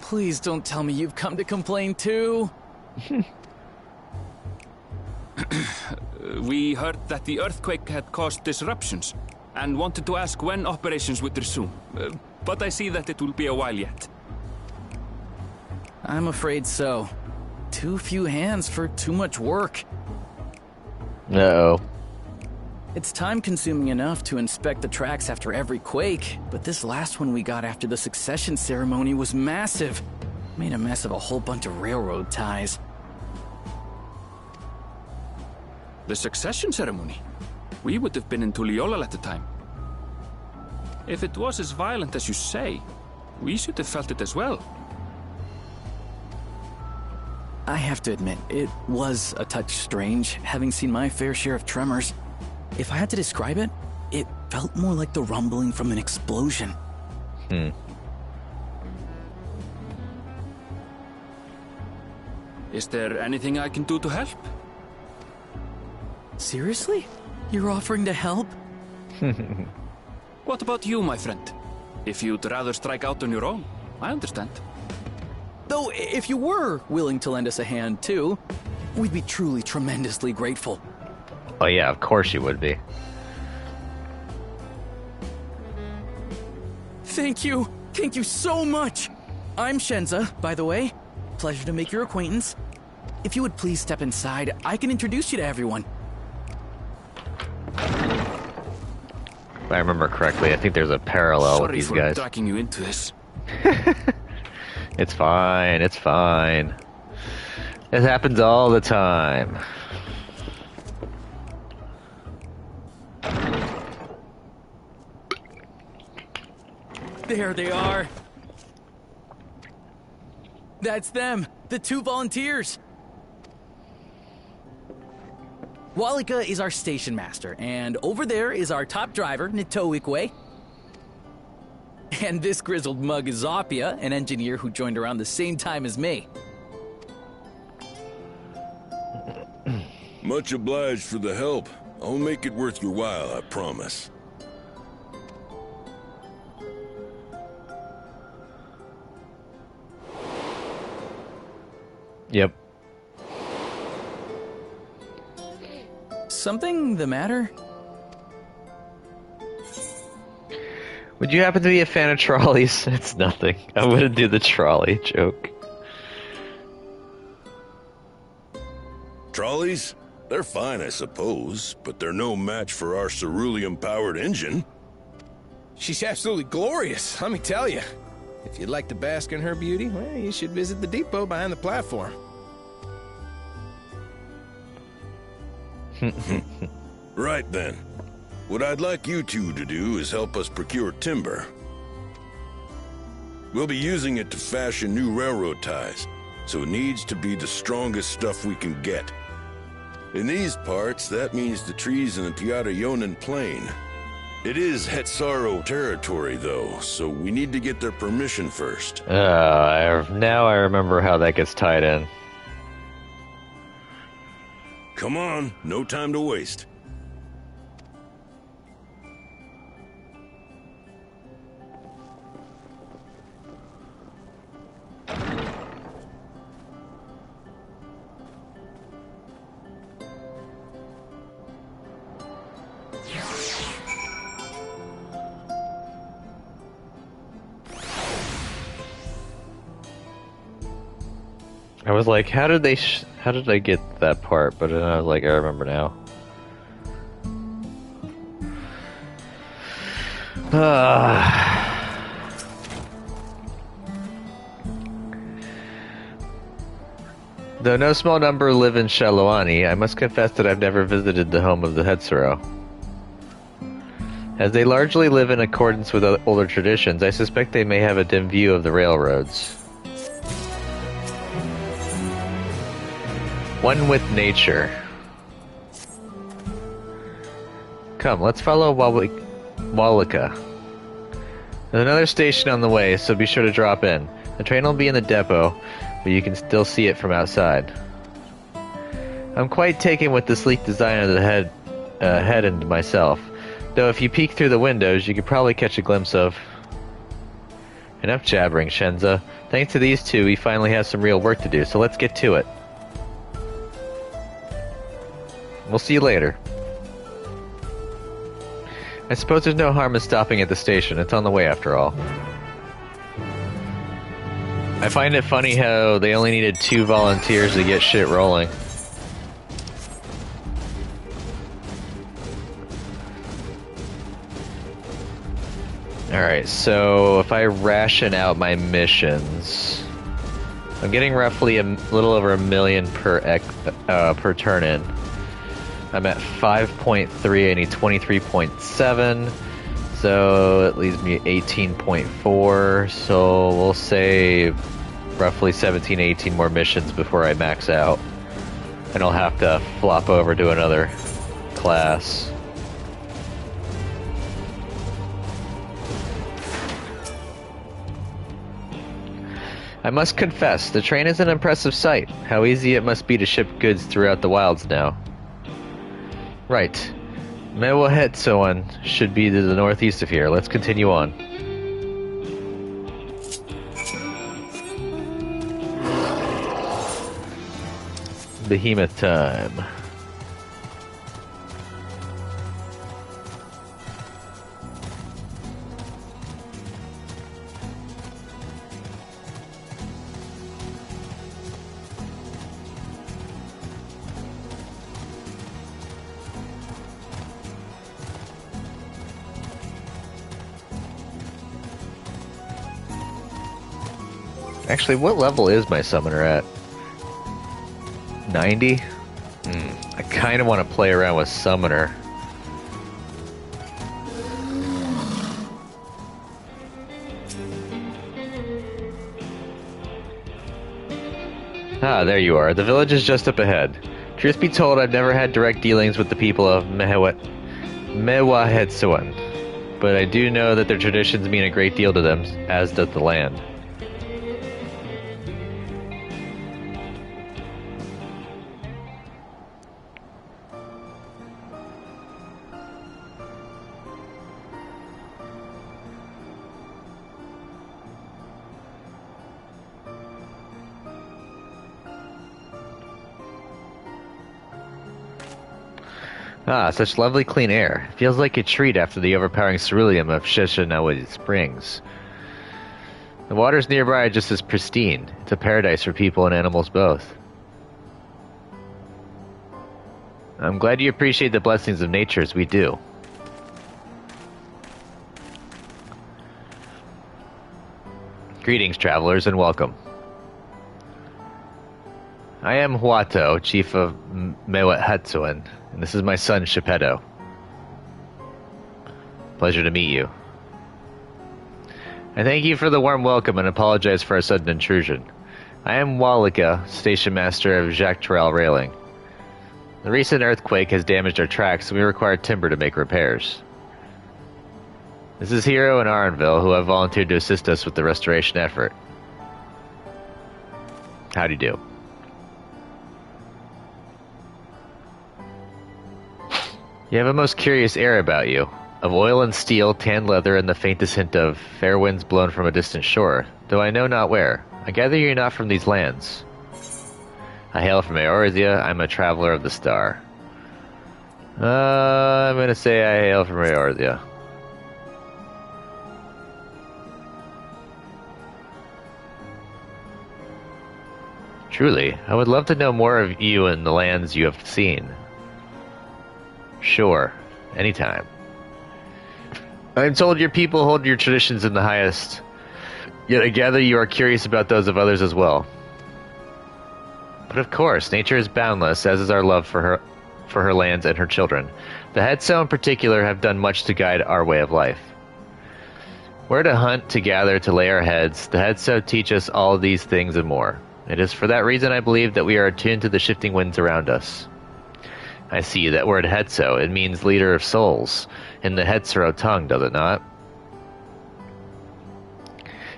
Please don't tell me you've come to complain too. We heard that the earthquake had caused disruptions and wanted to ask when operations would resume. But I see that it will be a while yet. I'm afraid so. Too few hands for too much work. Uh-oh. It's time-consuming enough to inspect the tracks after every quake, but this last one we got after the succession ceremony was massive. Made a mess of a whole bunch of railroad ties. The succession ceremony? We would have been in Tuliolal at the time. If it was as violent as you say, we should have felt it as well. I have to admit, it was a touch strange, having seen my fair share of tremors. If I had to describe it, it felt more like the rumbling from an explosion. Is there anything I can do to help? Seriously? You're offering to help? What about you, my friend? If you'd rather strike out on your own, I understand. Though, if you were willing to lend us a hand, too, we'd be truly tremendously grateful. Oh yeah, of course you would be. Thank you. Thank you so much. I'm Shenza, by the way. Pleasure to make your acquaintance. If you would please step inside, I can introduce you to everyone. If I remember correctly, I think there's a parallel with Sorry these for guys. dragging you into this. It's fine, it's fine. It happens all the time. There they are. That's them, the 2 volunteers. Walika is our station master, and over there is our top driver, Nitoikwe. And this grizzled mug is Zapia, an engineer who joined around the same time as me. Much obliged for the help. I'll make it worth your while, I promise. Yep. Something the matter? Would you happen to be a fan of trolleys? It's nothing. I wouldn't do the trolley joke. Trolleys? They're fine, I suppose, but they're no match for our ceruleum-powered engine. She's absolutely glorious, let me tell you. If you'd like to bask in her beauty, well, you should visit the depot behind the platform. Right then. What I'd like you two to do is help us procure timber. We'll be using it to fashion new railroad ties, so it needs to be the strongest stuff we can get. In these parts, that means the trees in the Piata-Yonan Plain. It is Hetsaro territory, though, so we need to get their permission first. Now I remember how that gets tied in. Come on, no time to waste. I was like, how did I get that part? But then I was like, I remember now. Though no small number live in Shalawani, I must confess that I've never visited the home of the Hetsuro. As they largely live in accordance with older traditions, I suspect they may have a dim view of the railroads. One with nature. Come, let's follow Walika. There's another station on the way, so be sure to drop in. The train will be in the depot, but you can still see it from outside. I'm quite taken with the sleek design of the head end myself, though if you peek through the windows, you could probably catch a glimpse of... Enough jabbering, Shenza. Thanks to these two, we finally have some real work to do, so let's get to it. We'll see you later. I suppose there's no harm in stopping at the station. It's on the way after all. I find it funny how they only needed 2 volunteers to get shit rolling. Alright, so if I ration out my missions, I'm getting roughly a little over 1 million per turn-in. I'm at 5.3, I need 23.7, so it leaves me 18.4, so we'll say roughly 17, 18 more missions before I max out. And I'll have to flop over to another class. I must confess, the train is an impressive sight. How easy it must be to ship goods throughout the wilds now. Right. Mewahetsoan should be to the northeast of here. Let's continue on. Behemoth time. Actually, what level is my summoner at? 90? I kind of want to play around with summoner. Ah, there you are. The village is just up ahead. Truth be told, I've never had direct dealings with the people of Mewahetsuan, but I do know that their traditions mean a great deal to them, as does the land. Ah, such lovely clean air. Feels like a treat after the overpowering ceruleum of Shishinawa Springs. The waters nearby are just as pristine. It's a paradise for people and animals both. I'm glad you appreciate the blessings of nature as we do. Greetings, travelers, and welcome. I am Huato, chief of Mewahetsuan, and this is my son, Shepetto. Pleasure to meet you. I thank you for the warm welcome and apologize for our sudden intrusion. I am Walika, station master of Jacques Terrell Railing. The recent earthquake has damaged our tracks, and we require timber to make repairs. This is Hiro and Aronville, who have volunteered to assist us with the restoration effort. Howdy do. You have a most curious air about you, of oil and steel, tan leather, and the faintest hint of fair winds blown from a distant shore, though I know not where. I gather you're not from these lands. I hail from Eorzea. I'm a traveler of the star. I'm gonna say I hail from Eorzea. Truly, I would love to know more of you and the lands you have seen. Sure, anytime. I'm told your people hold your traditions in the highest, yet I gather you are curious about those of others as well. But of course, nature is boundless, as is our love for her lands and her children. The Hetso in particular have done much to guide our way of life. We're to hunt, to gather, to lay our heads. The Hetso teach us all of these things and more. It is for that reason I believe that we are attuned to the shifting winds around us. I see that word Hetso. It means leader of souls in the Hetsuro tongue, does it not?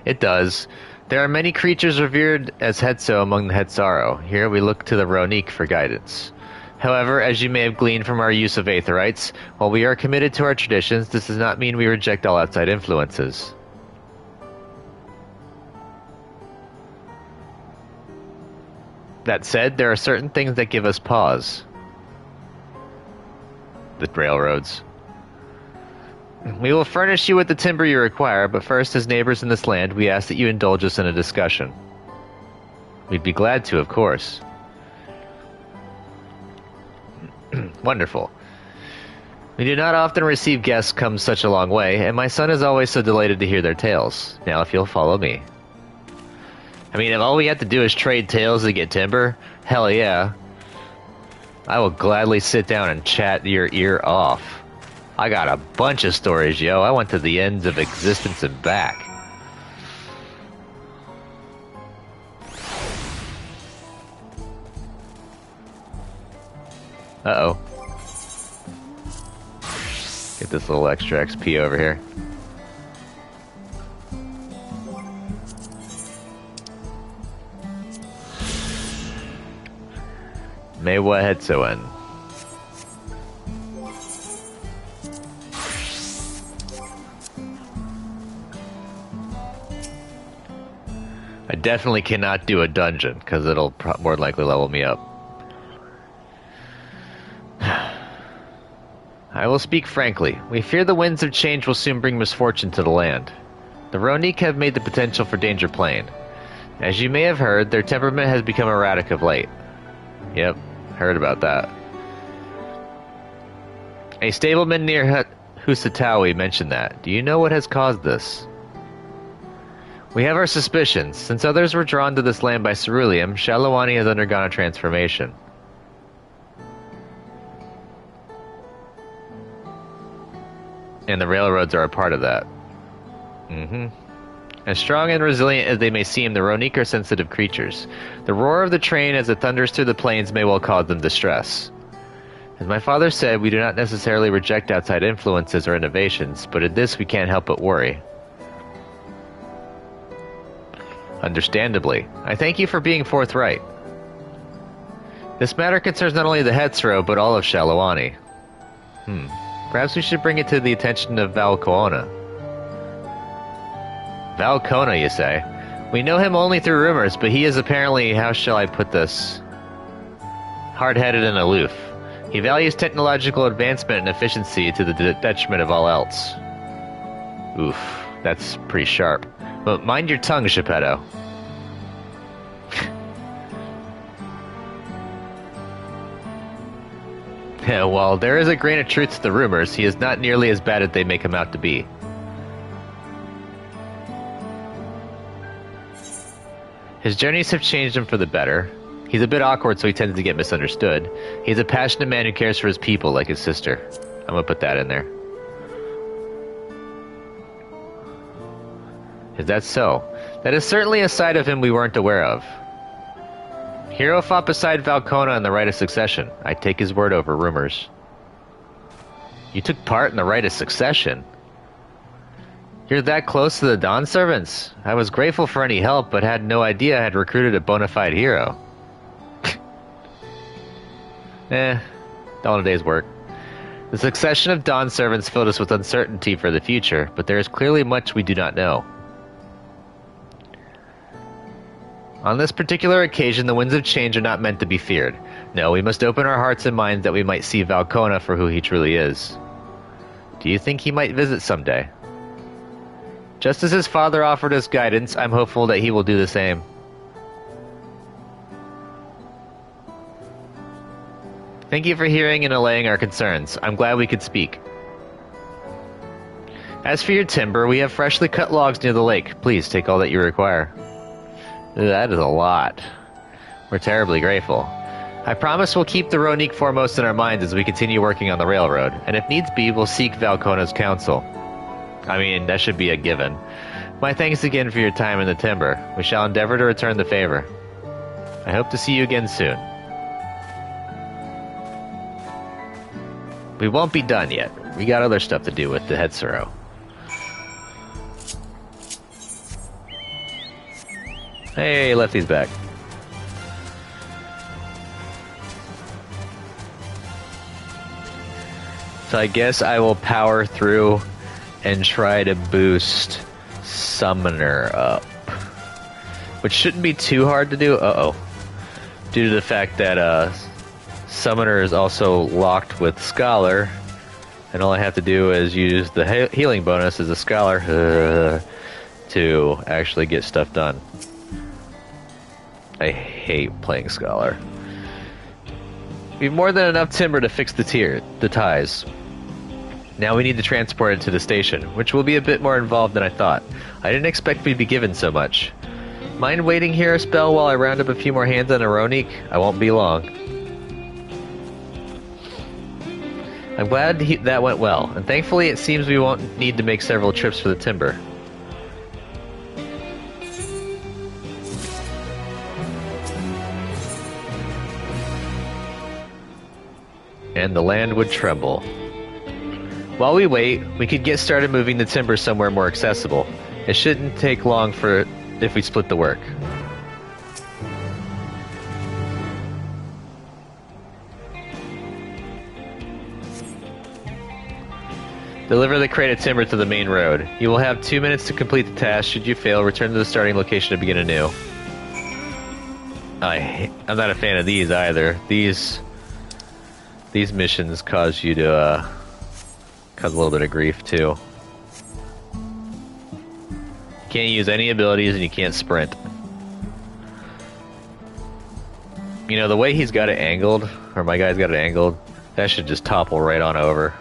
It does. There are many creatures revered as Hetso among the Hetsaro. Here we look to the Ronique for guidance. However, as you may have gleaned from our use of Aetherites, while we are committed to our traditions, this does not mean we reject all outside influences. That said, there are certain things that give us pause. The railroads. We will furnish you with the timber you require, but first, as neighbors in this land, we ask that you indulge us in a discussion. We'd be glad to, of course. Wonderful. We do not often receive guests come such a long way, and my son is always so delighted to hear their tales. Now, if you'll follow me. I mean, if all we have to do is trade tales to get timber, hell yeah. I will gladly sit down and chat your ear off. I got a bunch of stories, yo. I went to the ends of existence and back. Uh-oh. Get this little extra XP over here. Mewahetsuan. I definitely cannot do a dungeon, because it'll more than likely level me up. I will speak frankly. We fear the winds of change will soon bring misfortune to the land. The Ronique have made the potential for danger plain. As you may have heard, their temperament has become erratic of late. Yep, heard about that. A stableman near Husatawi mentioned that. Do you know what has caused this? We have our suspicions. Since others were drawn to this land by ceruleum, Shalawani has undergone a transformation. And the railroads are a part of that. As strong and resilient as they may seem, the Ronique are sensitive creatures. The roar of the train as it thunders through the plains may well cause them distress. As my father said, we do not necessarily reject outside influences or innovations, but in this we can't help but worry. Understandably. I thank you for being forthright. This matter concerns not only the Hetzro, but all of Shalawani. Perhaps we should bring it to the attention of Valcona. Valcona, you say? We know him only through rumors, but he is apparently, how shall I put this, hard-headed and aloof. He values technological advancement and efficiency to the detriment of all else. Oof, that's pretty sharp. But mind your tongue, Geppetto. Yeah, while there is a grain of truth to the rumors, he is not nearly as bad as they make him out to be. His journeys have changed him for the better. He's a bit awkward, so he tends to get misunderstood. He's a passionate man who cares for his people like his sister. I'm gonna put that in there. Is that so? That is certainly a side of him we weren't aware of. Hero fought beside Valcona in the Rite of Succession. I take his word over rumors. You took part in the Rite of Succession? You're that close to the Dawn Servants? I was grateful for any help, but had no idea I had recruited a bona fide hero. All in a day's work. The succession of Dawn Servants filled us with uncertainty for the future, but there is clearly much we do not know. On this particular occasion, the winds of change are not meant to be feared. No, we must open our hearts and minds that we might see Valcona for who he truly is. Do you think he might visit someday? Just as his father offered us guidance, I'm hopeful that he will do the same. Thank you for hearing and allaying our concerns. I'm glad we could speak. As for your timber, we have freshly cut logs near the lake. Please take all that you require. That is a lot. We're terribly grateful. I promise we'll keep the Ronique foremost in our minds as we continue working on the railroad, and if needs be, we'll seek Valcona's counsel. I mean, that should be a given. My thanks again for your time in the timber. We shall endeavor to return the favor. I hope to see you again soon. We won't be done yet. We got other stuff to do with the Hetzro. Hey, Lefty's back. So I guess I will power through and try to boost Summoner up. Which shouldn't be too hard to do. Uh-oh. Due to the fact that Summoner is also locked with Scholar, and all I have to do is use the healing bonus as a Scholar to actually get stuff done. I hate playing Scholar. We have more than enough timber to fix the ties. Now we need to transport it to the station, which will be a bit more involved than I thought. I didn't expect we'd be given so much. Mind waiting here a spell while I round up a few more hands on a Ronique? I won't be long. I'm glad that went well, and thankfully it seems we won't need to make several trips for the timber. And the land would tremble. While we wait, we could get started moving the timber somewhere more accessible. It shouldn't take long if we split the work. Deliver the crate of timber to the main road. You will have 2 minutes to complete the task. Should you fail, return to the starting location to begin anew. I'm not a fan of these either. These missions cause you to cause a little bit of grief too. Can't use any abilities and you can't sprint. You know, the way he's got it angled, or my guy's got it angled, that should just topple right on over.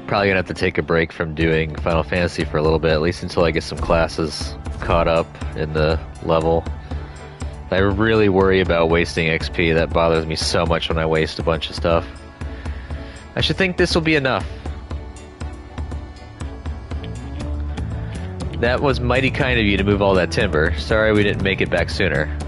Probably gonna have to take a break from doing Final Fantasy for a little bit, at least until I get some classes caught up in the level. I really worry about wasting XP. That bothers me so much when I waste a bunch of stuff. I should think this will be enough. That was mighty kind of you to move all that timber. Sorry we didn't make it back sooner.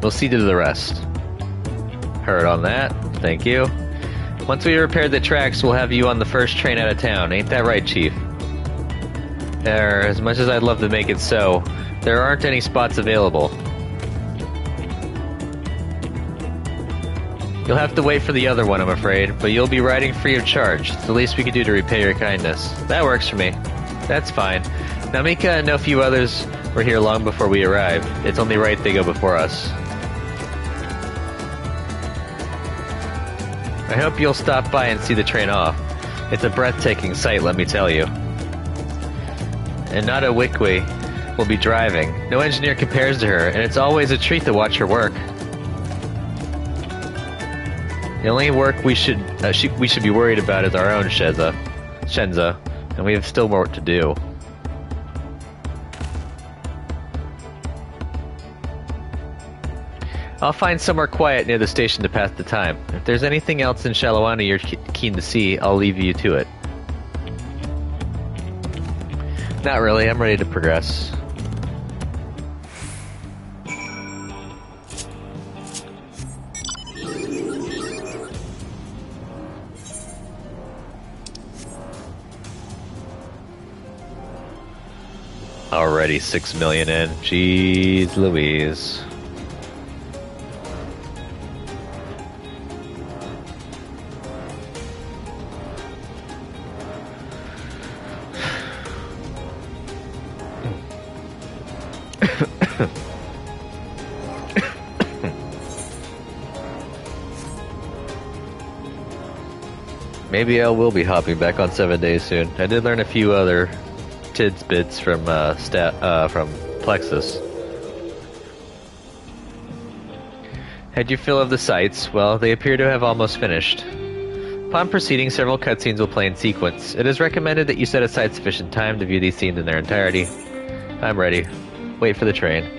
We'll see to the rest. Heard on that. Thank you. Once we repair the tracks, we'll have you on the first train out of town. Ain't that right, Chief? As much as I'd love to make it so, there aren't any spots available. You'll have to wait for the other one, I'm afraid, but you'll be riding free of charge. It's the least we can do to repay your kindness. That works for me. That's fine. Now, Mika and a few others were here long before we arrived. It's only right they go before us. I hope you'll stop by and see the train off. It's a breathtaking sight, let me tell you. And Nada Wikwi will be driving. No engineer compares to her, and it's always a treat to watch her work. The only work we should be worried about is our own Shenza, and we have still more to do. I'll find somewhere quiet near the station to pass the time. If there's anything else in Shalawana you're keen to see, I'll leave you to it. Not really, I'm ready to progress. Already 6 million in. Jeez Louise. Maybe I will be hopping back on 7 days soon. I did learn a few other tidbits from Plexus. Had you fill of the sights? Well, they appear to have almost finished. Upon proceeding, several cutscenes will play in sequence. It is recommended that you set aside sufficient time to view these scenes in their entirety. I'm ready. Wait for the train.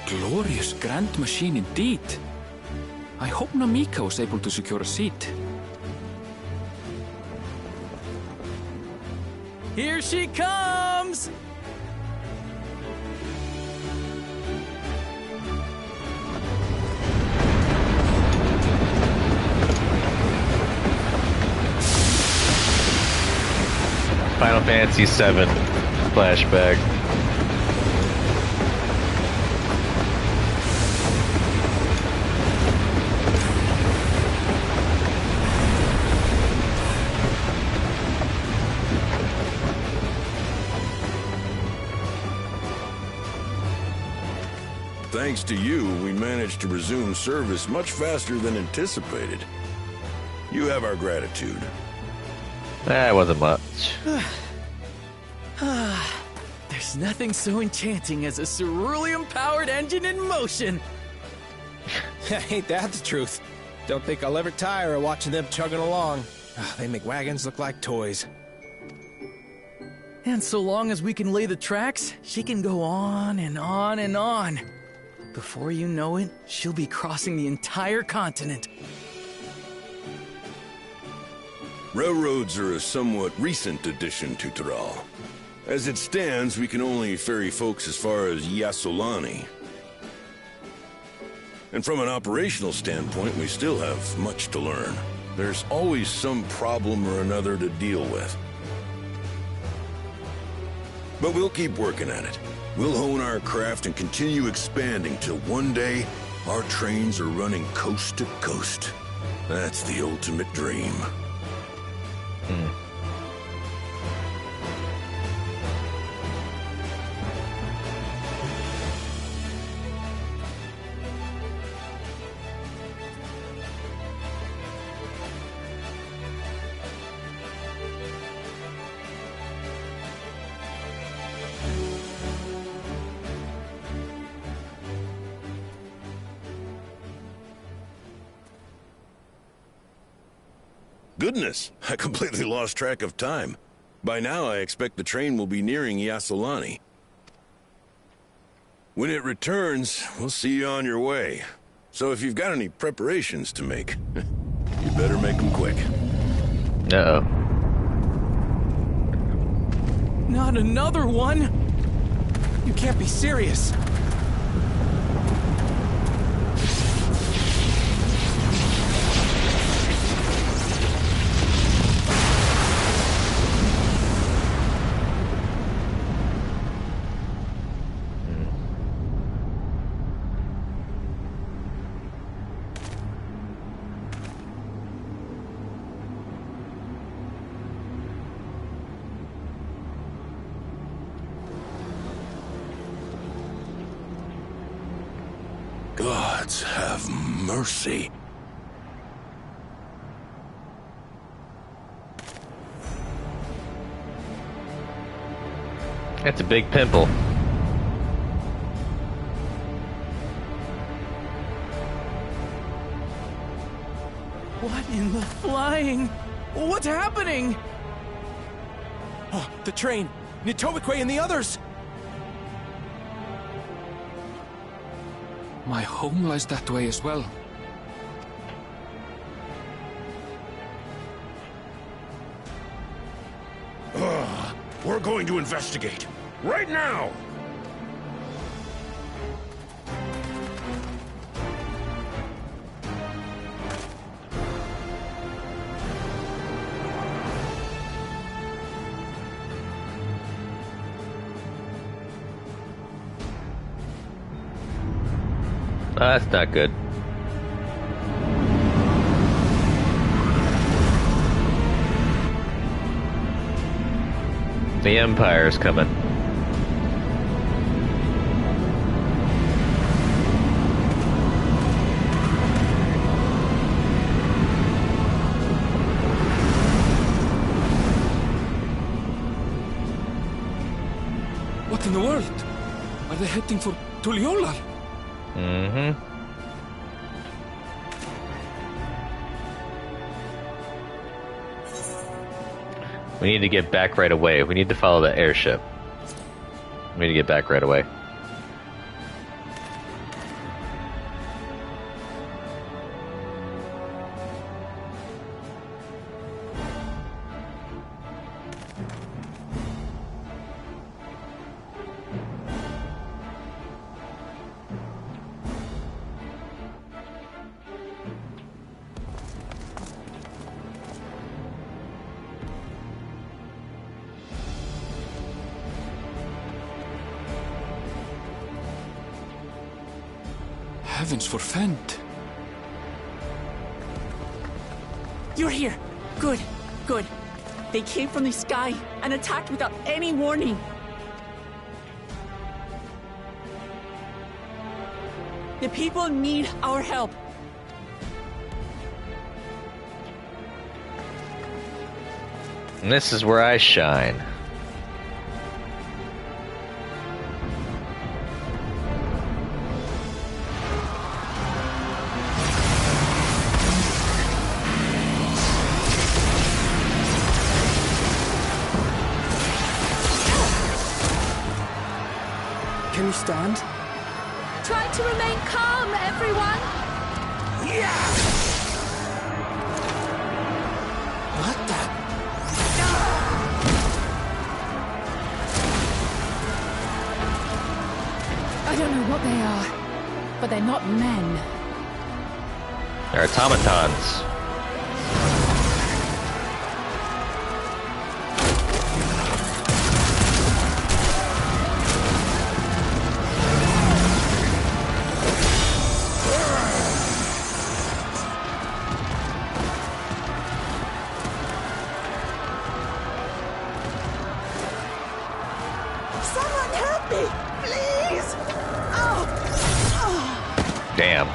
Glorious grand machine indeed. I hope Namika was able to secure a seat. Here she comes! Final Fantasy VII flashback. Thanks to you, we managed to resume service much faster than anticipated. You have our gratitude. It wasn't much. There's nothing so enchanting as a cerulean-powered engine in motion. Ain't that the truth? Don't think I'll ever tire of watching them chugging along. They make wagons look like toys. And so long as we can lay the tracks, she can go on and on and on. Before you know it, she'll be crossing the entire continent. Railroads are a somewhat recent addition to Taral. As it stands, we can only ferry folks as far as Yasolani. And from an operational standpoint, we still have much to learn. There's always some problem or another to deal with. But we'll keep working at it. We'll hone our craft and continue expanding till one day, our trains are running coast to coast. That's the ultimate dream. Goodness, I completely lost track of time. By now, I expect the train will be nearing Yasolani. When it returns, we'll see you on your way. So if you've got any preparations to make, you better make them quick. Uh-oh. Not another one! You can't be serious. Gods have mercy. That's a big pimple. What in the flying? What's happening? Oh, the train! Nitobekwe and the others! My home lies that way as well. We're going to investigate. Right now! That's not good. The Empire's coming. What in the world? Are they heading for Tuliolal? Mm-hmm. We need to get back right away. We need to follow the airship. We need to get back right away. Heavens forfend. You're here. Good, good. They came from the sky and attacked without any warning. The people need our help. And this is where I shine. Can you stand? Try to remain calm, everyone! What the? I don't know what they are, but they're not men. They're automatons. Someone help me, please! Oh. Damn.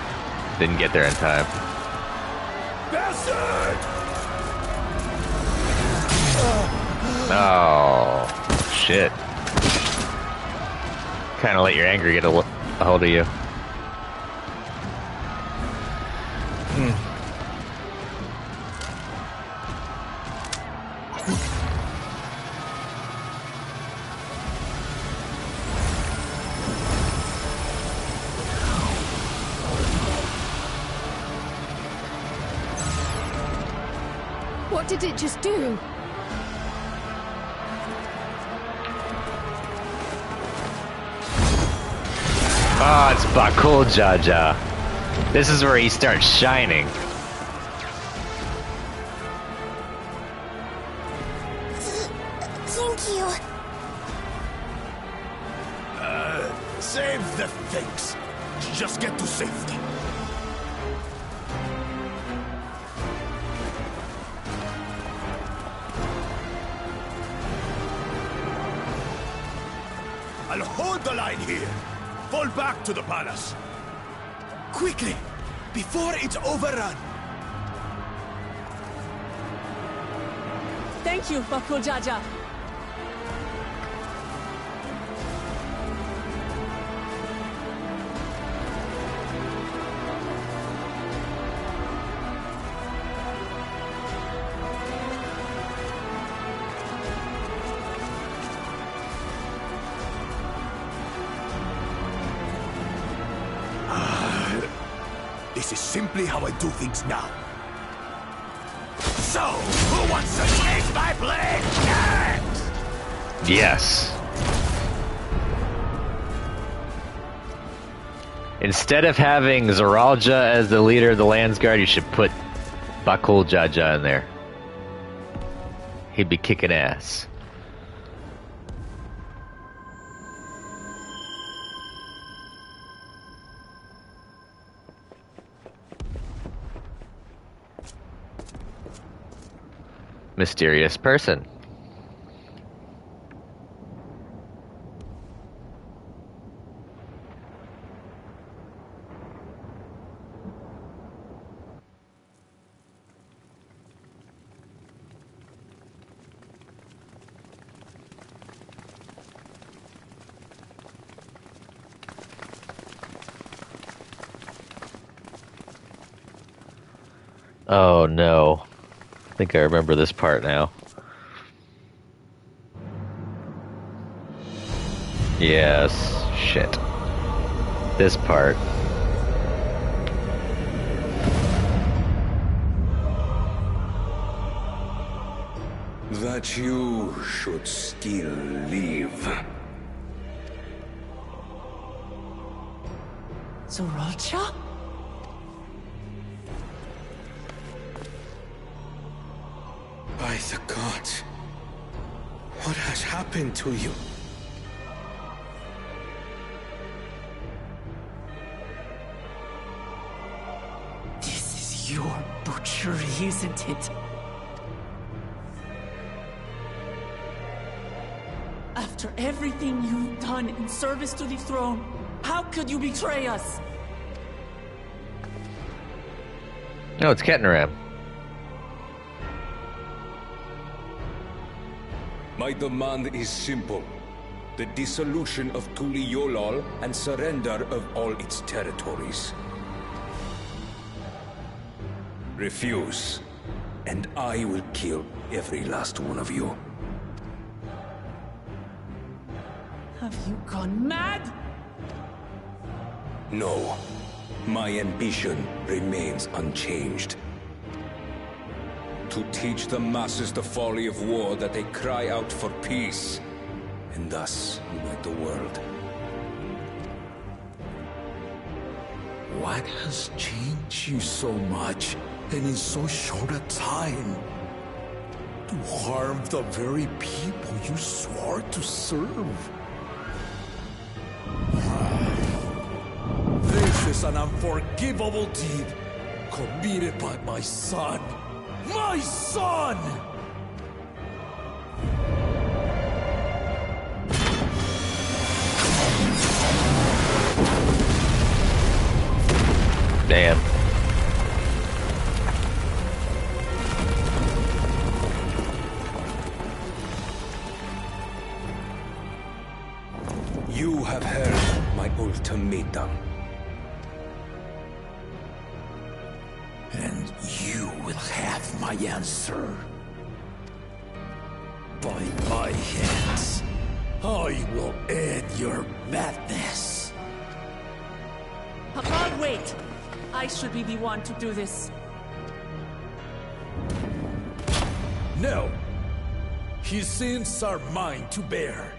Didn't get there in time. Bastard! Oh, shit. Kind of let your anger get a hold of you. What did it just do? Oh, it's Bakul Jaja. This is where he starts shining. Thank you. Save the things. Just get to safety. I'll hold the line here. Fall back to the palace. Quickly, before it's overrun. Thank you, Bakul Jaja. This is simply how I do things now. So, who wants to taste my blade next? Yes. Instead of having Zoralja as the leader of the Landsguard, you should put Bakul Jaja in there. He'd be kicking ass. Mysterious person. Oh no. I think I remember this part now. Yes, shit. This part. That you should still live. Zoralja? By the gods, what has happened to you? This is your butchery, isn't it? After everything you've done in service to the throne, how could you betray us? No, it's Ketnaram. My demand is simple. The dissolution of Tuliolol and surrender of all its territories. Refuse, and I will kill every last one of you. Have you gone mad? No. My ambition remains unchanged. To teach the masses the folly of war, that they cry out for peace, and thus unite the world. What has changed you so much, and in so short a time? To harm the very people you swore to serve. This is an unforgivable deed committed by my son. My son! Damn. You have heard my ultimatum. And you will have my answer. By my hands, I will end your madness. Papa, wait! I should be the one to do this. No. His sins are mine to bear.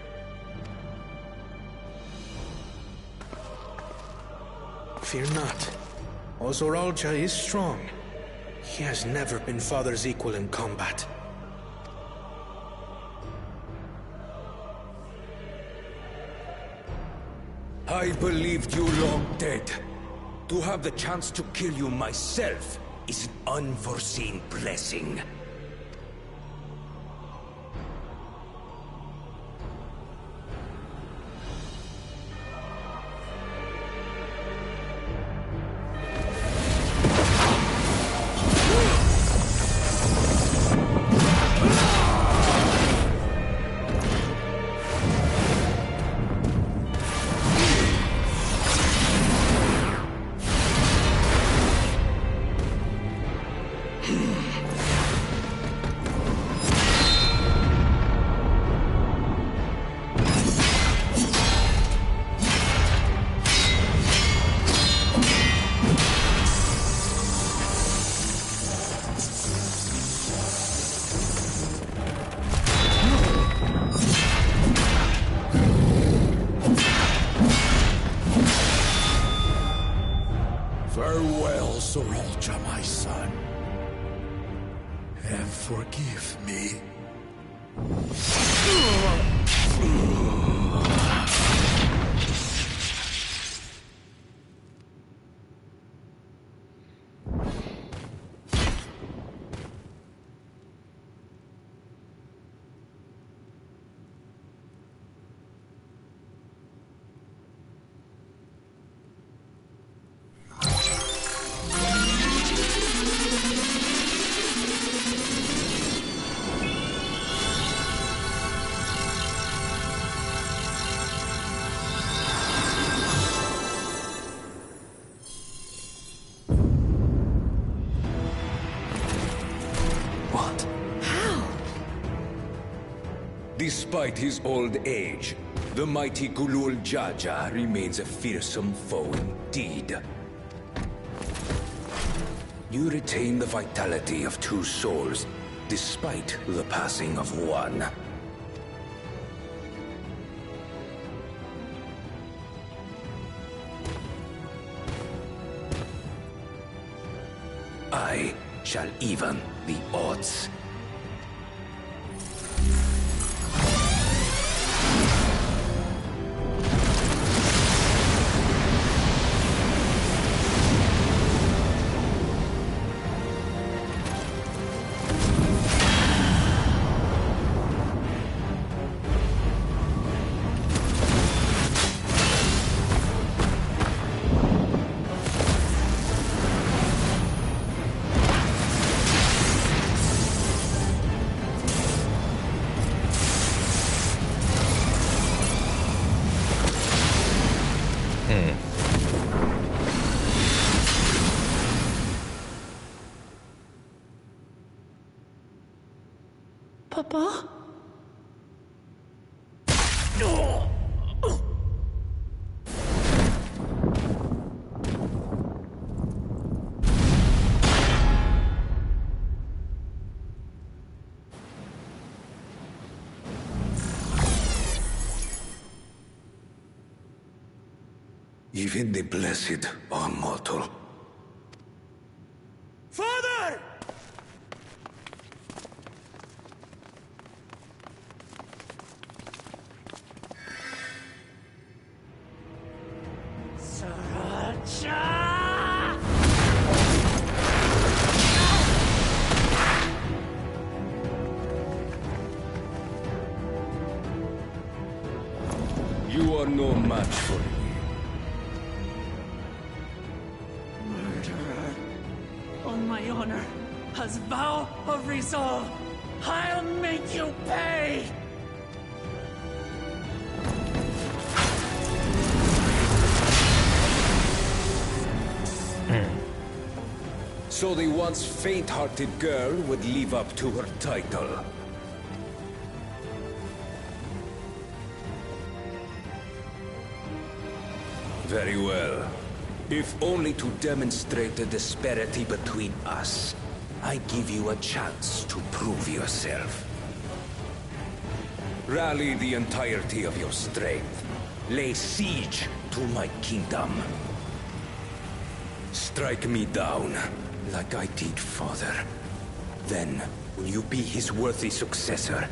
Fear not. Ozoralja is strong. He has never been Father's equal in combat. I believed you long dead. To have the chance to kill you myself is an unforeseen blessing. Farewell, Zoralja, my son. And forgive me. Despite his old age, the mighty Gulul Jaja remains a fearsome foe indeed. You retain the vitality of two souls, despite the passing of one. I shall even the odds. Papa? Even the blessed are mortal. Father! You are no match for me. Murderer. On my honor, as vow of resolve, I'll make you pay! So the once faint-hearted girl would live up to her title. Very well. If only to demonstrate the disparity between us. I give you a chance to prove yourself. Rally the entirety of your strength. Lay siege to my kingdom. Strike me down, like I did father. Then, will you be his worthy successor?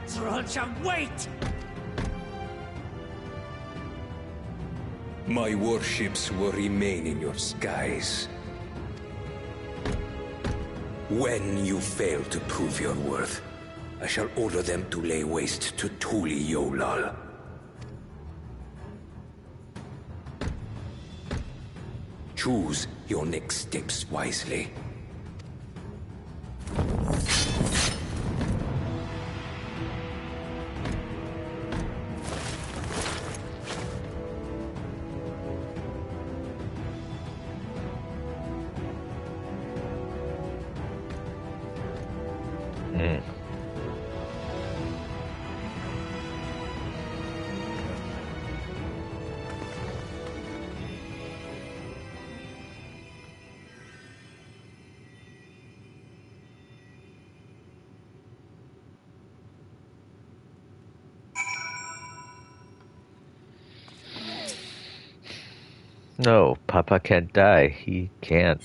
Srolcha, wait! My warships will remain in your skies. When you fail to prove your worth, I shall order them to lay waste to Tuli Yolal. Choose your next steps wisely. No, Papa can't die. He can't.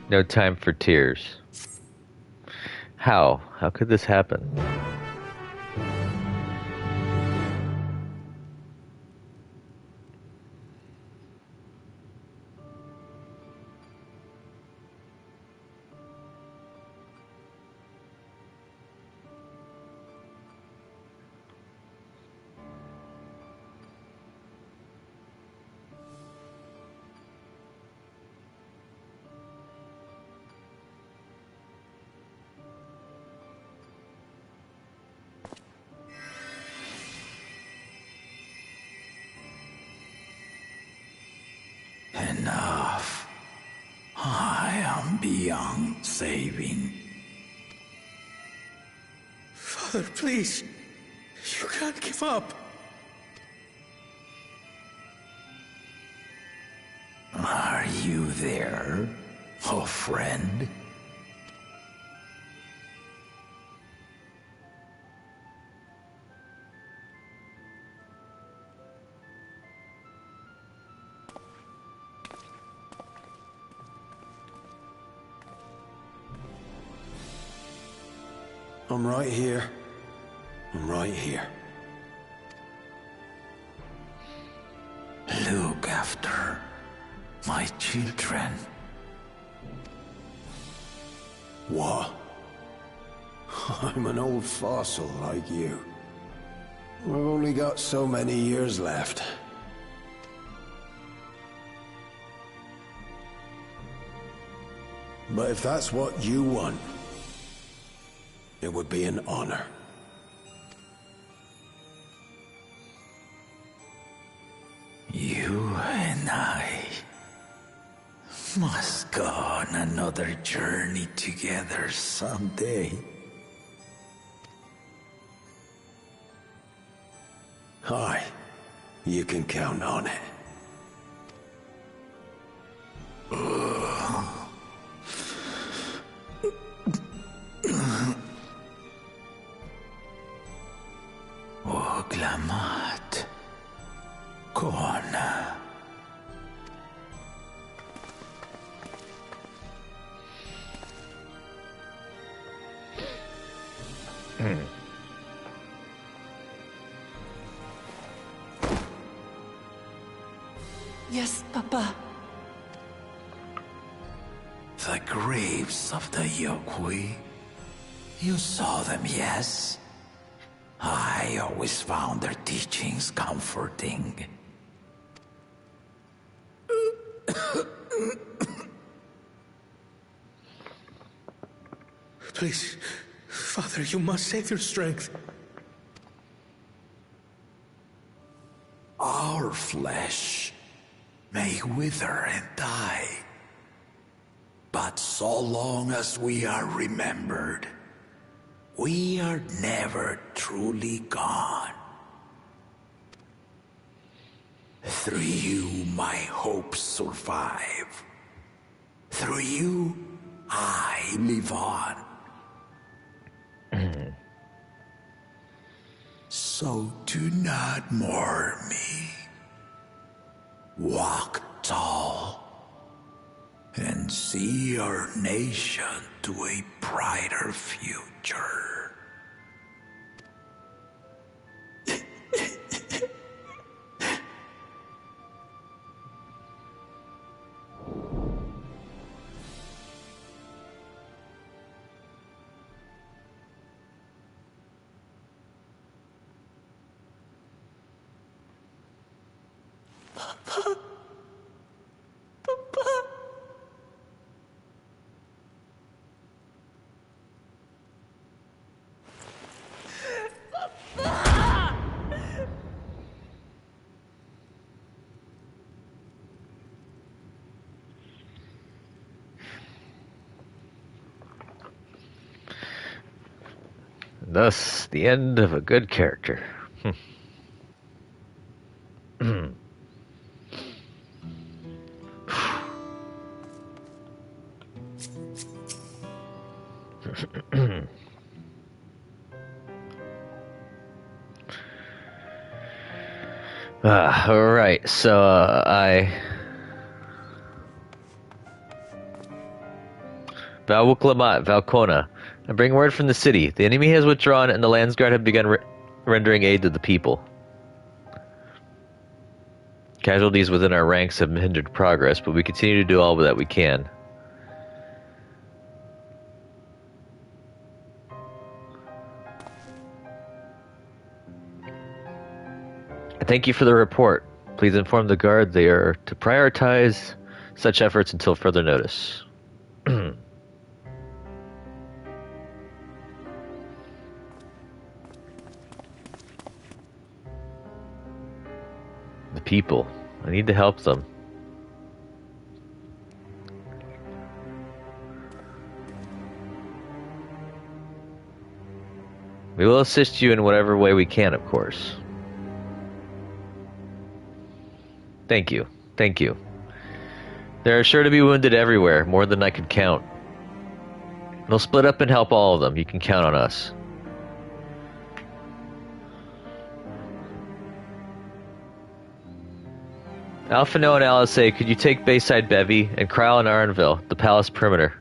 No time for tears. How? How could this happen? Enough. I am beyond saving. Father, please. You can't give up. Are you there, oh friend? I'm right here. I'm right here. Look after my children. What? I'm an old fossil like you. We've only got so many years left. But if that's what you want, it would be an honor. You and I must go on another journey together someday. Aye, you can count on it. Oglamat. Kona. Yes, Papa. The graves of the Yokwi. You saw them, yes? I always found their teachings comforting. Please, Father, you must save your strength. Our flesh may wither and die, but But so long as we are remembered, we are never truly gone. Through you, my hopes survive. Through you, I live on. So do not mourn me. Walk tall and see our nation to a brighter future. Thus, the end of a good character. Alright, so Valwuklamat, Valkona. I bring word from the city. The enemy has withdrawn and the Landsguard have begun rendering aid to the people. Casualties within our ranks have hindered progress, but we continue to do all that we can. Thank you for the report. Please inform the guard they are to prioritize such efforts until further notice. The people. I need to help them. We will assist you in whatever way we can, of course. Thank you. Thank you. There are sure to be wounded everywhere, more than I could count. We'll split up and help all of them. You can count on us. Alphino and Alizé, could you take Bayside Bevy and Kryle and Arenville, the palace perimeter?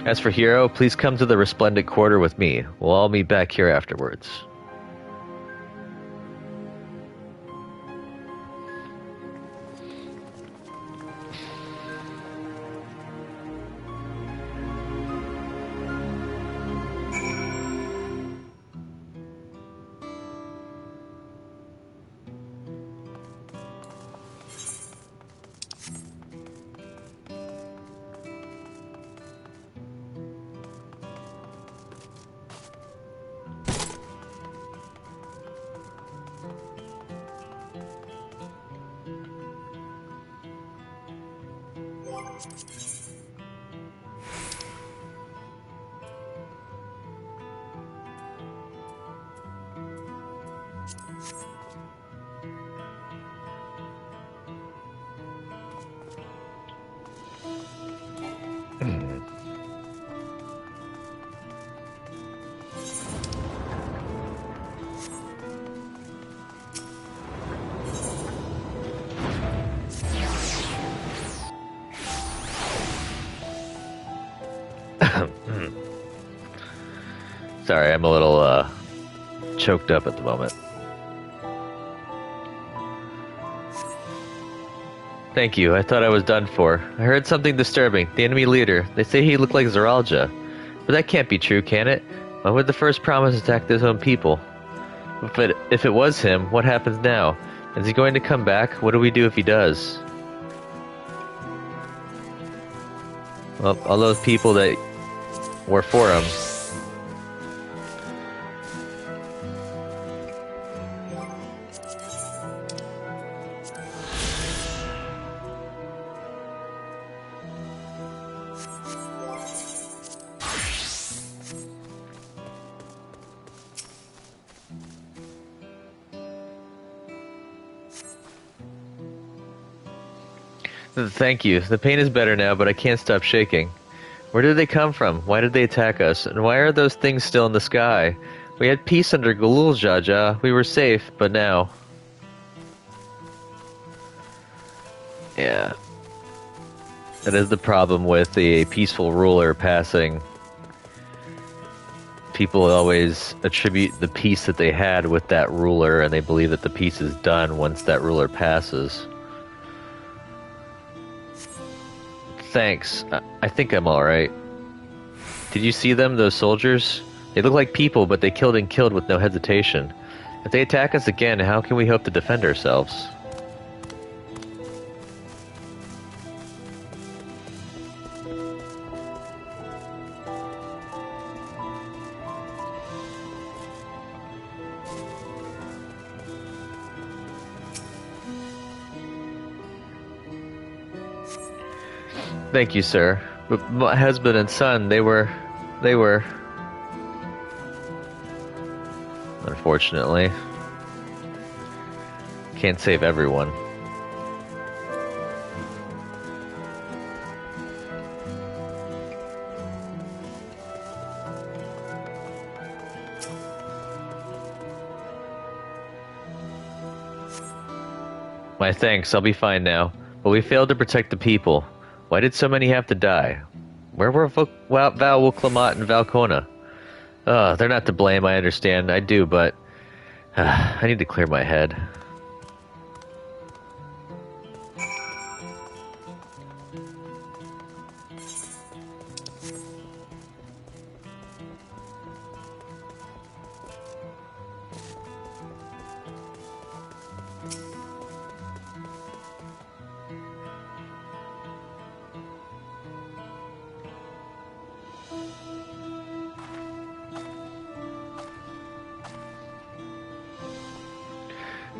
As for Hero, please come to the Resplendent Quarter with me. We'll all meet back here afterwards. Sorry, I'm a little choked up at the moment. Thank you, I thought I was done for. I heard something disturbing. The enemy leader. They say he looked like Zeralja. But that can't be true, can it? Why would the first promise attack his own people? If it was him, what happens now? Is he going to come back? What do we do if he does? Well, all those people that were for him. Thank you. The pain is better now, but I can't stop shaking. Where did they come from? Why did they attack us? And why are those things still in the sky? We had peace under Galul Jaja. We were safe, but now... Yeah. That is the problem with a peaceful ruler passing. People always attribute the peace that they had with that ruler, and they believe that the peace is done once that ruler passes. Thanks. I think I'm alright. Did you see them, those soldiers? They look like people, but they killed and killed with no hesitation. If they attack us again, how can we hope to defend ourselves? Thank you, sir. But my husband and son, they were... Unfortunately. Can't save everyone. My thanks, I'll be fine now. But we failed to protect the people. Why did so many have to die? Where were Val Wuklamot and Valkona? They're not to blame, I understand. I do, but... I need to clear my head.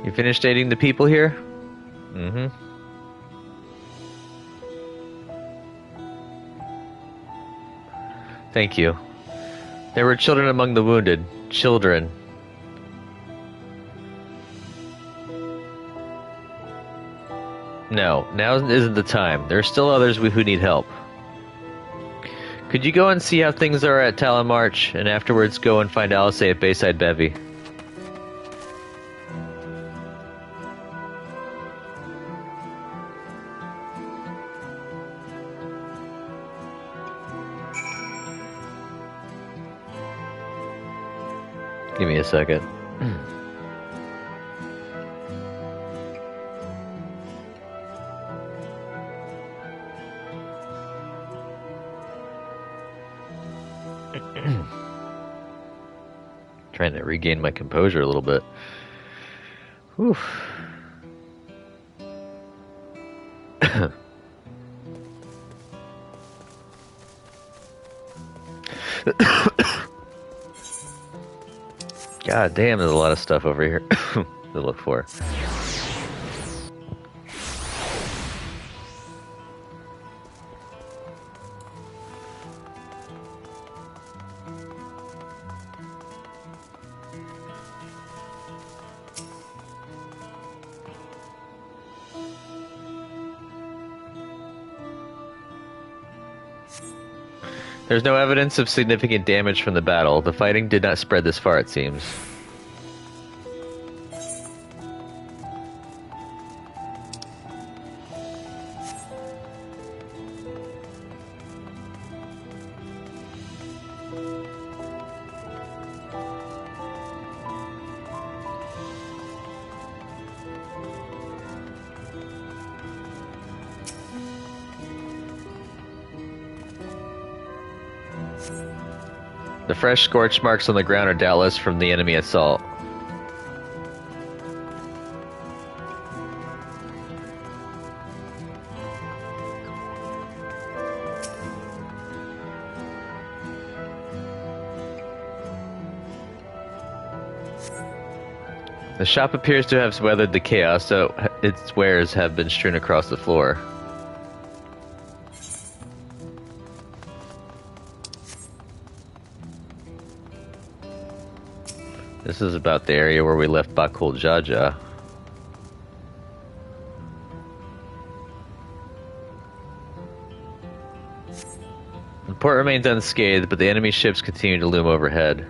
You finished dating the people here? Mm-hmm. Thank you. There were children among the wounded. Children. No, now isn't the time. There are still others who need help. Could you go and see how things are at Talamarch, and afterwards go and find Alice at Bayside Bevy? Give me a second. Trying to regain my composure a little bit. Whew. God damn, there's a lot of stuff over here to look for. There's no evidence of significant damage from the battle. The fighting did not spread this far, it seems. The fresh scorch marks on the ground are doubtless from the enemy assault. The shop appears to have weathered the chaos, so its wares have been strewn across the floor. This is about the area where we left Bakul Jaja. The port remains unscathed, but the enemy ships continue to loom overhead.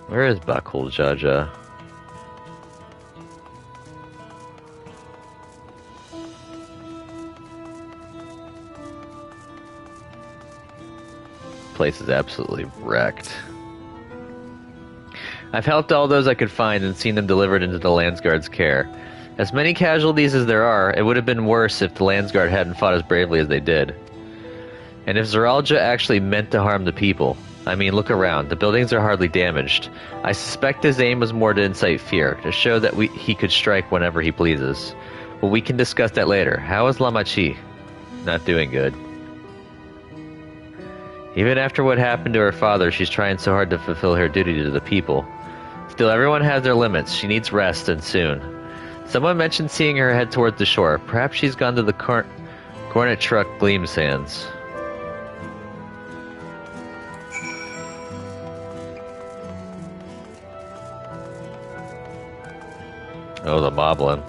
Where is Bakul Jaja? Place is absolutely wrecked. I've helped all those I could find and seen them delivered into the Landsguard's care. As many casualties as there are, it would have been worse if the Landsguard hadn't fought as bravely as they did. And if Zaralja actually meant to harm the people, I mean, look around. The buildings are hardly damaged. I suspect his aim was more to incite fear, to show that he could strike whenever he pleases. But we can discuss that later. How is Lamachi? Not doing good. Even after what happened to her father, she's trying so hard to fulfill her duty to the people. Still, everyone has their limits. She needs rest, and soon. Someone mentioned seeing her head towards the shore. Perhaps she's gone to the Cornet Truck Gleam Sands. Oh, the Moblin.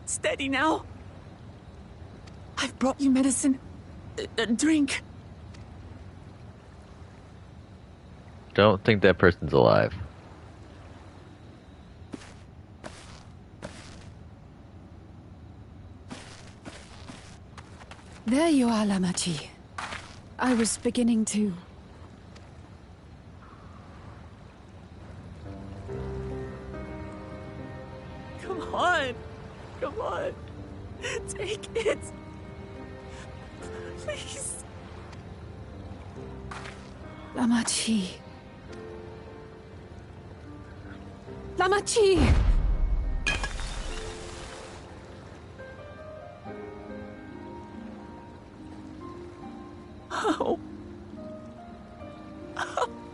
Steady now. I've brought you medicine. Drink. Don't think that person's alive. There you are, Lamachi. I was beginning to... Come on. Come on. Take it. Please. Lamachi. Lamachi! How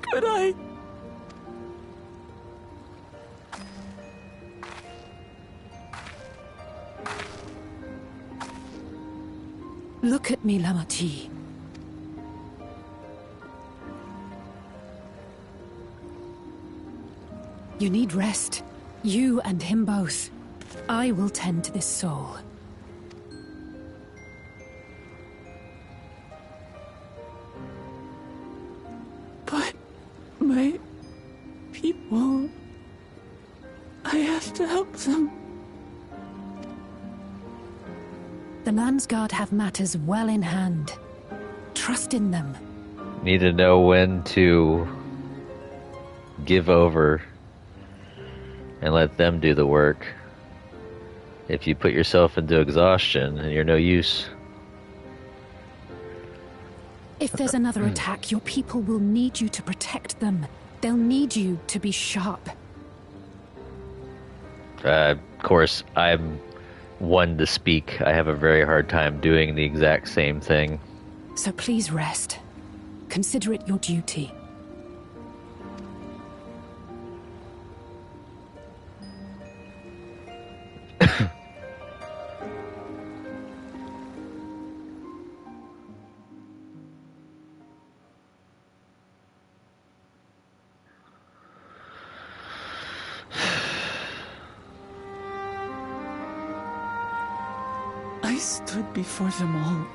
could I? Look at me, Lamachi. You need rest. You and him both. I will tend to this soul. But my people... I have to help them. The Landsguard have matters well in hand. Trust in them. Need to know when to give over and let them do the work. If you put yourself into exhaustion, and you're no use. If there's another attack, your people will need you to protect them. They'll need you to be sharp. Of course, I'm one to speak. I have a very hard time doing the exact same thing. So please rest. Consider it your duty. I stood before them all.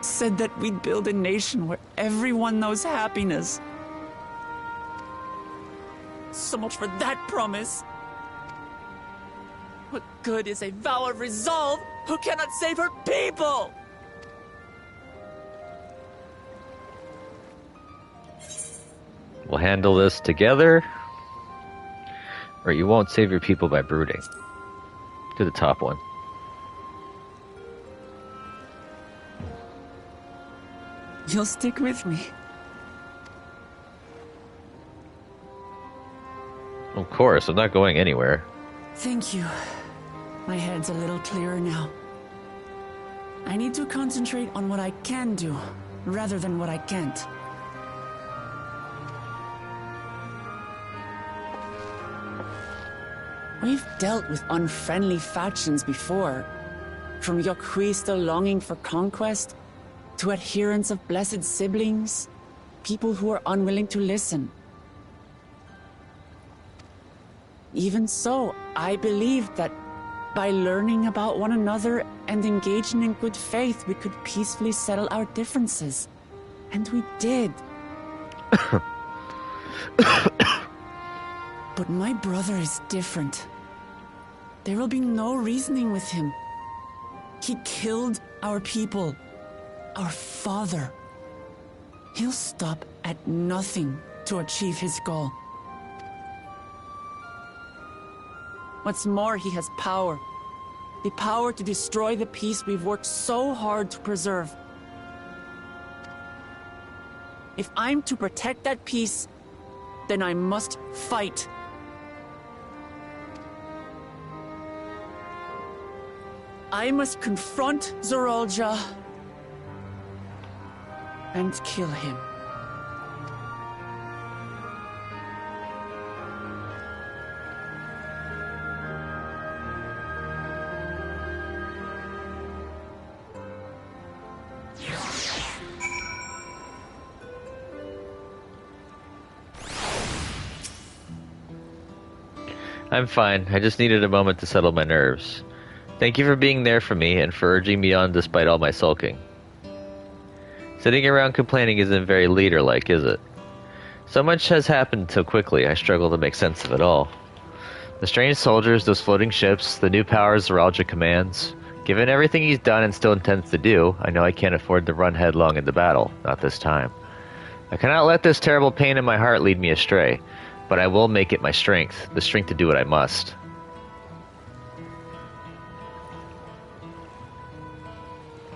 Said that we'd build a nation where everyone knows happiness. So much for that promise. What good is a vow of resolve who cannot save her people? We'll handle this together, or you won't save your people by brooding. Do the top one. You'll stick with me. Of course, I'm not going anywhere. Thank you. My head's a little clearer now. I need to concentrate on what I can do, rather than what I can't. We've dealt with unfriendly factions before. From Yokhui still longing for conquest, to adherents of blessed siblings, people who are unwilling to listen. Even so, I believed that by learning about one another and engaging in good faith, we could peacefully settle our differences. And we did. But my brother is different. There will be no reasoning with him. He killed our people, our father. He'll stop at nothing to achieve his goal. What's more, he has power. The power to destroy the peace we've worked so hard to preserve. If I'm to protect that peace, then I must fight. I must confront Zorolja and kill him. I'm fine. I just needed a moment to settle my nerves. Thank you for being there for me and for urging me on despite all my sulking. Sitting around complaining isn't very leader-like, is it? So much has happened so quickly, I struggle to make sense of it all. The strange soldiers, those floating ships, the new powers Zoralja commands. Given everything he's done and still intends to do, I know I can't afford to run headlong into battle, not this time. I cannot let this terrible pain in my heart lead me astray, but I will make it my strength, the strength to do what I must.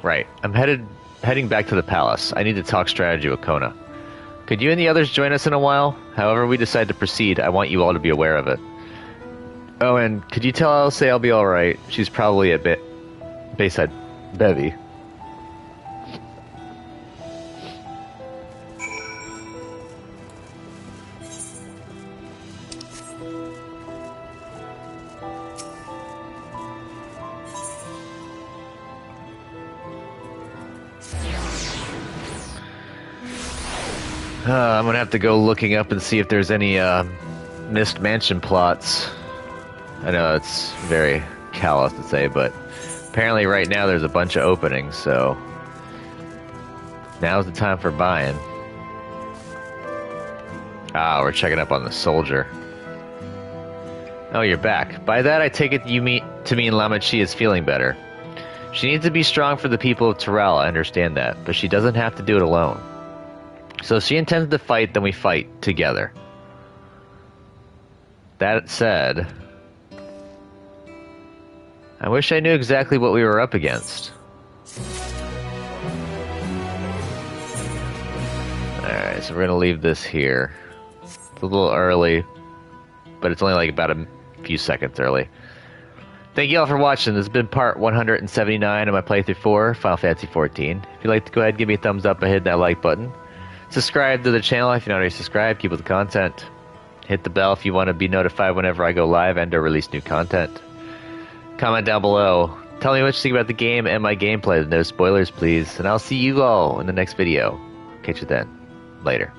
Right, I'm heading back to the palace. I need to talk strategy with Kona. Could you and the others join us in a while? However we decide to proceed, I want you all to be aware of it. Oh, and could you tell Elsie I'll be alright? She's probably at Bayside Bevy. I'm gonna have to go looking up and see if there's any missed mansion plots. I know it's very callous to say, but apparently right now there's a bunch of openings, so now's the time for buying. Ah, we're checking up on the soldier. Oh, you're back. By that I take it you mean Lamachi is feeling better. She needs to be strong for the people of Terrell, I understand that, but she doesn't have to do it alone. So if she intends to fight, then we fight together. That said, I wish I knew exactly what we were up against. Alright, so we're gonna leave this here. It's a little early, but it's only like about a few seconds early. Thank you all for watching. This has been part 179 of my playthrough for Final Fantasy XIV. If you'd like to go ahead and give me a thumbs up and hit that like button. Subscribe to the channel if you're not already subscribed. Keep with the content. Hit the bell if you want to be notified whenever I go live and or release new content. Comment down below. Tell me what you think about the game and my gameplay. No spoilers, please. And I'll see you all in the next video. Catch you then. Later.